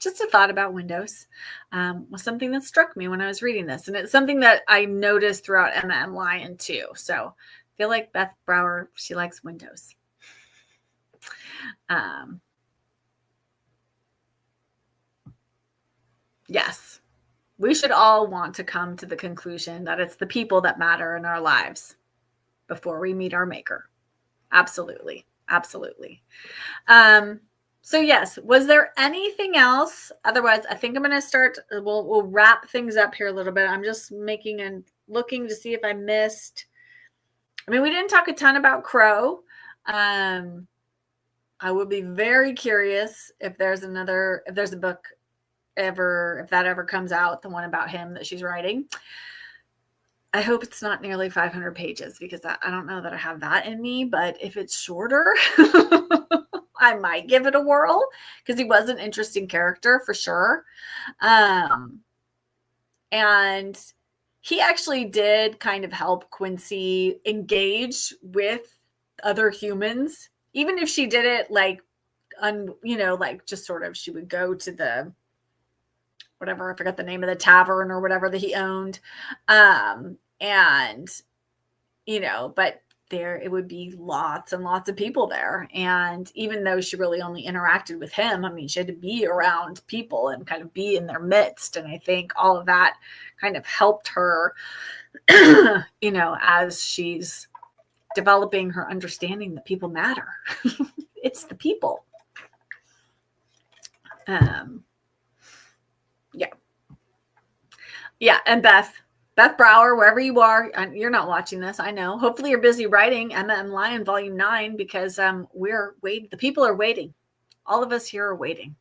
Just a thought about windows was something that struck me when I was reading this. And it's something that I noticed throughout Emma M. Lyon too. So I feel like Beth Brower, she likes windows. Yes, we should all want to come to the conclusion that it's the people that matter in our lives before we meet our maker. Absolutely. Absolutely. So yes, was there anything else? Otherwise, I think I'm going to start. We'll wrap things up here a little bit. I'm just making and looking to see if I missed. I mean, we didn't talk a ton about Crow. I would be very curious if there's a book if that ever comes out, the one about him that she's writing. I hope it's not nearly 500 pages because I don't know that I have that in me, but if it's shorter, I might give it a whirl because he was an interesting character for sure. And he actually did kind of help Quincy engage with other humans, even if she did it like just sort of, she would go to the, whatever, I forgot the name of the tavern or whatever that he owned. But there, it would be lots and lots of people there. And even though she really only interacted with him, I mean, she had to be around people and kind of be in their midst. And I think all of that kind of helped her, as she's developing her understanding that people matter. It's the people. Yeah. And Beth Brower, wherever you are, you're not watching this, I know. Hopefully you're busy writing Emma M. Lyon Volume 9 because we're waiting. The people are waiting. All of us here are waiting.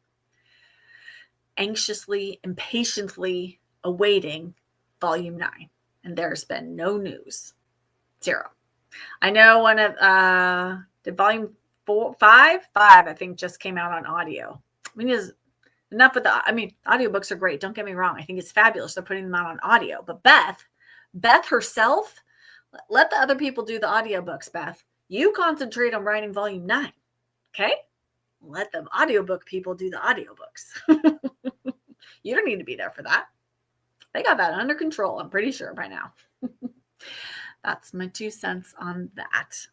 Anxiously, impatiently awaiting Volume 9. And there's been no news. Zero. I know one of did Volume 5, I think, just came out on audio. I mean, enough with audiobooks are great. Don't get me wrong. I think it's fabulous. They're putting them out on audio. But Beth herself, let the other people do the audiobooks, Beth. You concentrate on writing Volume 9. Okay? Let the audiobook people do the audiobooks. You don't need to be there for that. They got that under control, I'm pretty sure by now. That's my 2 cents on that.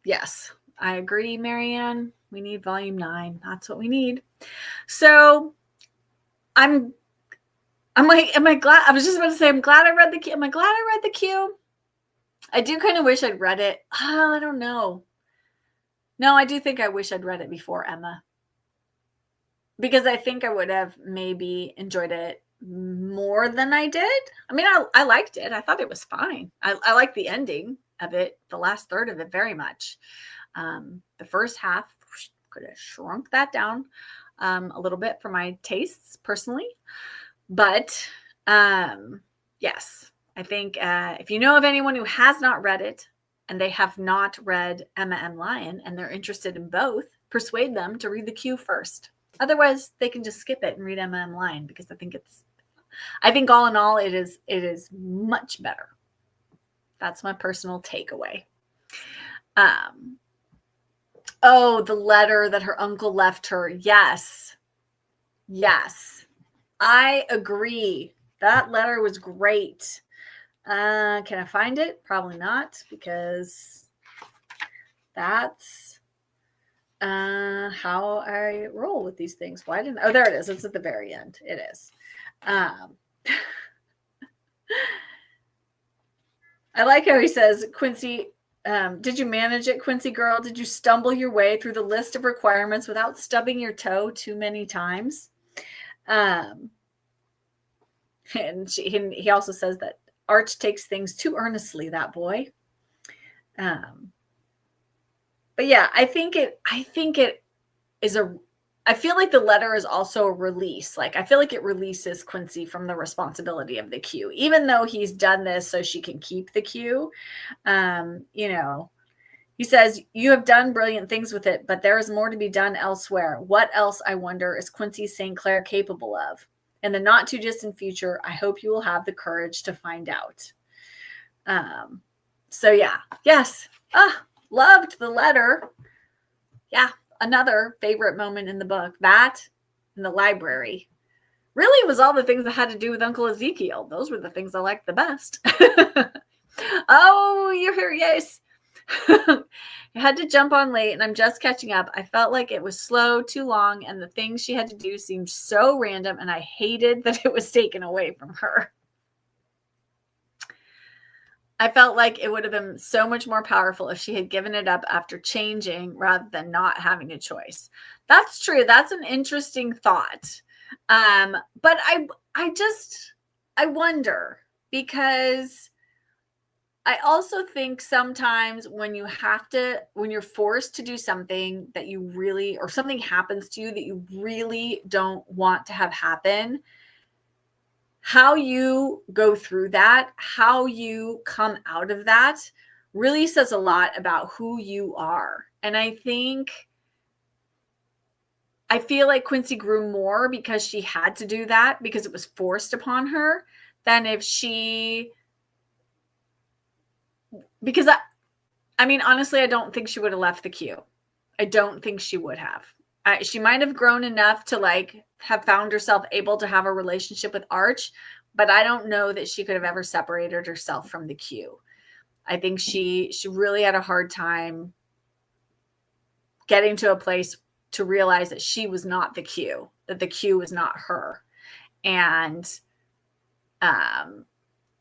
Yes, I agree, Marianne. We need Volume 9. That's what we need. So am I glad? I was just about to say, I'm glad I read the Q. Am I glad I read the Q? I do kind of wish I'd read it. Oh, I don't know. No, I do think I wish I'd read it before Emma. Because I think I would have maybe enjoyed it more than I did. I mean, I liked it. I thought it was fine. I liked the ending of it, the last third of it very much. The first half could have shrunk that down a little bit for my tastes personally. But yes, I think if you know of anyone who has not read it and they have not read Emma M. Lyon and they're interested in both, persuade them to read the Q first. Otherwise, they can just skip it and read Emma M. Lyon because I think all in all, it is much better. That's my personal takeaway. Oh, the letter that her uncle left her. Yes. I agree. That letter was great. Can I find it? Probably not, because that's how I roll with these things. Oh, there it is. It's at the very end. It is. I like how he says, Quincy, did you manage it, Quincy girl? Did you stumble your way through the list of requirements without stubbing your toe too many times? And he also says that Arch takes things too earnestly, that boy. But yeah, I think it is I feel like the letter is also a release. Like, I feel like it releases Quincy from the responsibility of the Q, even though he's done this so she can keep the Q. He says, you have done brilliant things with it, but there is more to be done elsewhere. What else, I wonder, is Quincy St. Clair capable of? In the not too distant future, I hope you will have the courage to find out. So yeah, yes. Loved the letter. Yeah, another favorite moment in the book. That in the library. Really was all the things that had to do with Uncle Ezekiel. Those were the things I liked the best. Oh, you're here. Yes. I had to jump on late and I'm just catching up. I felt like it was slow, too long, and the things she had to do seemed so random, and I hated that it was taken away from her. I felt like it would have been so much more powerful if she had given it up after changing rather than not having a choice. That's true. That's an interesting thought. But I wonder, because I also think sometimes when you're forced to do something that you really, or something happens to you that you really don't want to have happen, how you go through that, how you come out of that really says a lot about who you are. And I feel like Quincy grew more because she had to do that, because it was forced upon her, than if she, because I mean, honestly, I don't think she would have left the Q. I don't think she would have. She might have grown enough to like have found herself able to have a relationship with Arch, but I don't know that she could have ever separated herself from the Q. I think she really had a hard time getting to a place to realize that she was not the Q, that the Q was not her. And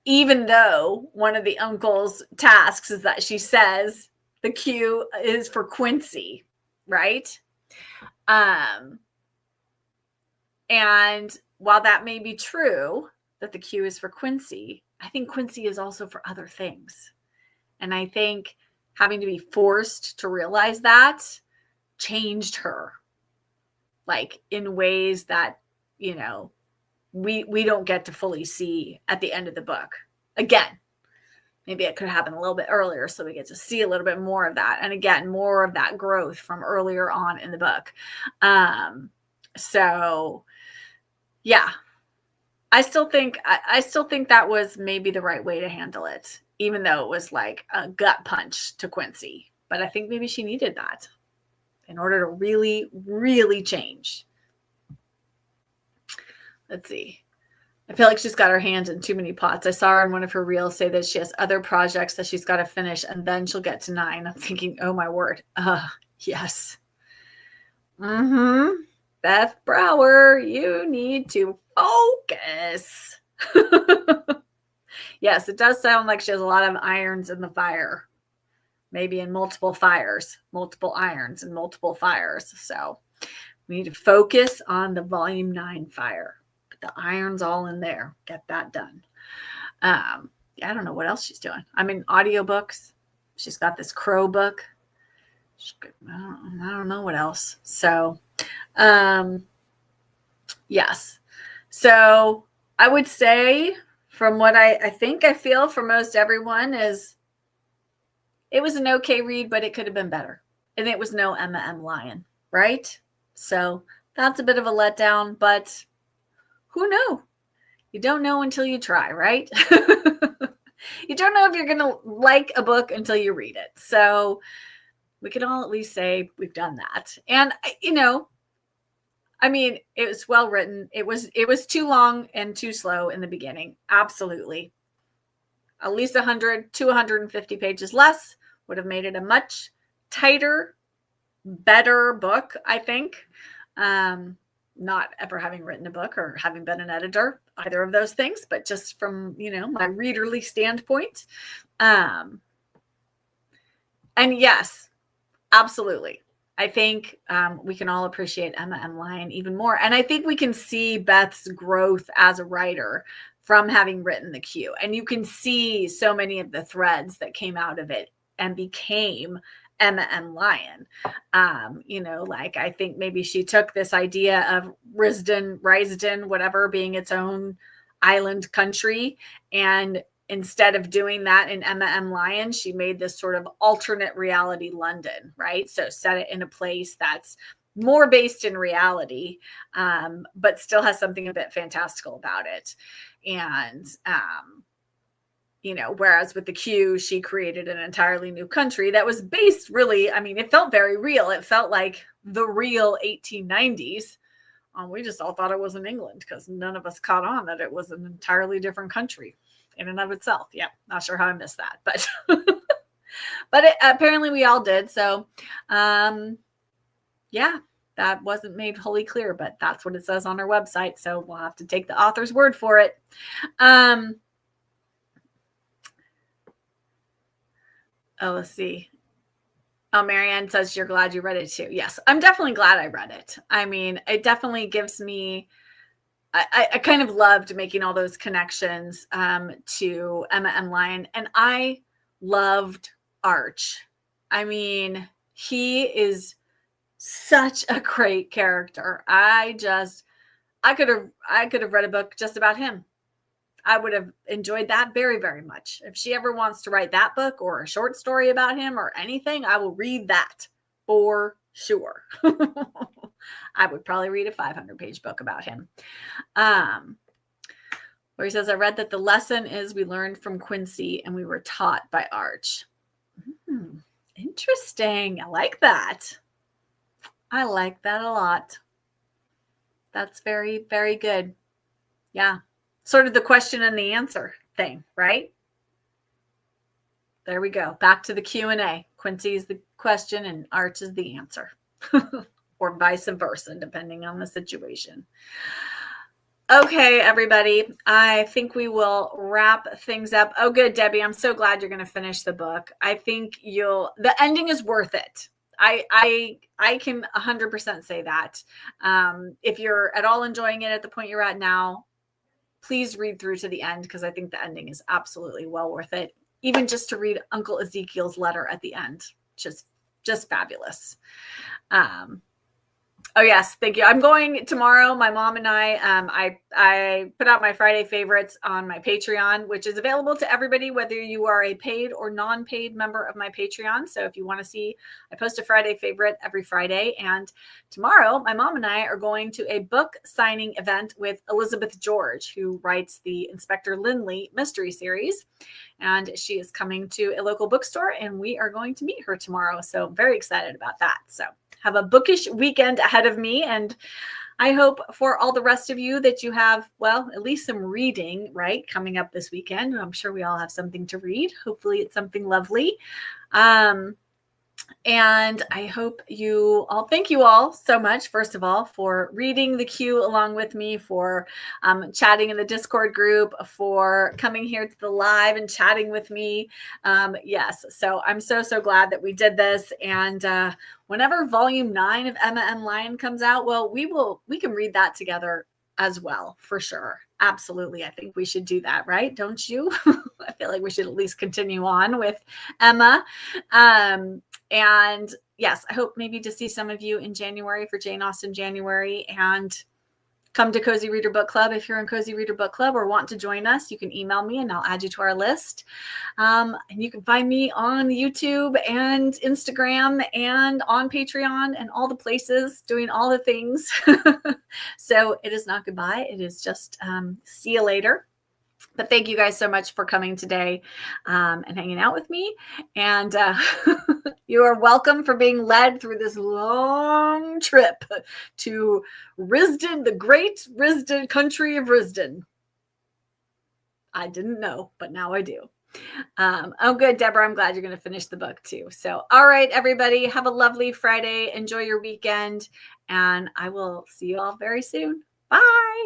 even though one of the uncle's tasks is that she says the Q is for Quincy, right? And while that may be true, that the Q is for Quincy, I think Quincy is also for other things. And I think having to be forced to realize that changed her, like in ways that, we don't get to fully see at the end of the book. Again, maybe it could happen a little bit earlier, so we get to see a little bit more of that. And again, more of that growth from earlier on in the book. So yeah, I still think that was maybe the right way to handle it, even though it was like a gut punch to Quincy. But I think maybe she needed that in order to really, really change. Let's see. I feel like she's got her hands in too many pots. I saw her in one of her reels say that she has other projects that she's got to finish, and then she'll get to 9. I'm thinking, oh my word. Yes. Beth Brower, you need to focus. Yes, it does sound like she has a lot of irons in the fire. Maybe in multiple fires, multiple irons and multiple fires. So we need to focus on the volume 9 fire. Put the irons all in there. Get that done. I don't know what else she's doing. I'm in audiobooks. She's got this Crow book. I don't know what else. So, yes. So I would say, from what I think I feel for most everyone, is it was an okay read, but it could have been better. And it was no Emma M. Lyon, right? So that's a bit of a letdown, but who knew? You don't know until you try, right? You don't know if you're going to like a book until you read it. So we can all at least say we've done that. And, I mean, it was well written. It was too long and too slow in the beginning. Absolutely. At least 100 to 150 pages less would have made it a much tighter, better book, I think. Not ever having written a book or having been an editor, either of those things, but just from, my readerly standpoint. And yes, absolutely. I think we can all appreciate Emma M. Lyon even more. And I think we can see Beth's growth as a writer from having written the Q. And you can see so many of the threads that came out of it and became Emma and Lion. Like I think maybe she took this idea of Risden, whatever, being its own island country, and instead of doing that in Emma and Lion, she made this sort of alternate reality London, right? So set it in a place that's more based in reality, but still has something a bit fantastical about it. And, whereas with the Q, she created an entirely new country that was based really, I mean, it felt very real. It felt like the real 1890s. We just all thought it was in England because none of us caught on that it was an entirely different country in and of itself. Yeah, not sure how I missed that, but apparently we all did. So, yeah, that wasn't made wholly clear, but that's what it says on our website. So we'll have to take the author's word for it. Let's see. Oh, Marianne says you're glad you read it too. Yes, I'm definitely glad I read it. I mean, it definitely gives me, I kind of loved making all those connections to Emma and Lion. And I loved Arch. I mean, he is such a great character. I could have read a book just about him. I would have enjoyed that very, very much. If she ever wants to write that book or a short story about him or anything, I will read that for sure. I would probably read a 500-page book about him. Where he says, I read that the lesson is we learned from Quincy and we were taught by Arch. Interesting. I like that. I like that a lot. That's very, very good. Yeah. Sort of the question and the answer thing, right? There we go. Back to the Q&A. Quincy is the question and Arch is the answer. Or vice versa, depending on the situation. Okay, everybody. I think we will wrap things up. Oh, good, Debbie. I'm so glad you're going to finish the book. I think the ending is worth it. I can 100% say that. If you're at all enjoying it at the point you're at now, please read through to the end, because I think the ending is absolutely well worth it. Even just to read Uncle Ezekiel's letter at the end, just fabulous. Oh yes, thank you. I'm going tomorrow. My mom and I put out my Friday favorites on my Patreon, which is available to everybody, whether you are a paid or non-paid member of my Patreon. So if you want to see, I post a Friday favorite every Friday. And tomorrow, my mom and I are going to a book signing event with Elizabeth George, who writes the Inspector Lindley mystery series. And she is coming to a local bookstore, and we are going to meet her tomorrow. So very excited about that. So have a bookish weekend ahead of me. And I hope for all the rest of you that you have, well, at least some reading, right, coming up this weekend. I'm sure we all have something to read. Hopefully it's something lovely. And I hope you all, thank you all so much, first of all, for reading the Q along with me, for chatting in the Discord group, for coming here to the live and chatting with me. Yes, so I'm so glad that we did this. And whenever volume 9 of Emma and Lion comes out, well, we can read that together as well, for sure. Absolutely. I think we should do that, right? Don't you? I feel like we should at least continue on with Emma. And yes, I hope maybe to see some of you in January for Jane Austen January, and come to Cozy Reader Book Club. If you're in Cozy Reader Book Club or want to join us, you can email me and I'll add you to our list. And you can find me on YouTube and Instagram and on Patreon and all the places, doing all the things. So it is not goodbye. It is just see you later. But thank you guys so much for coming today and hanging out with me. And you are welcome for being led through this long trip to Risden, the great Risden, country of Risden. I didn't know, but now I do. Oh, good, Deborah. I'm glad you're going to finish the book too. So, all right, everybody, have a lovely Friday. Enjoy your weekend. And I will see you all very soon. Bye.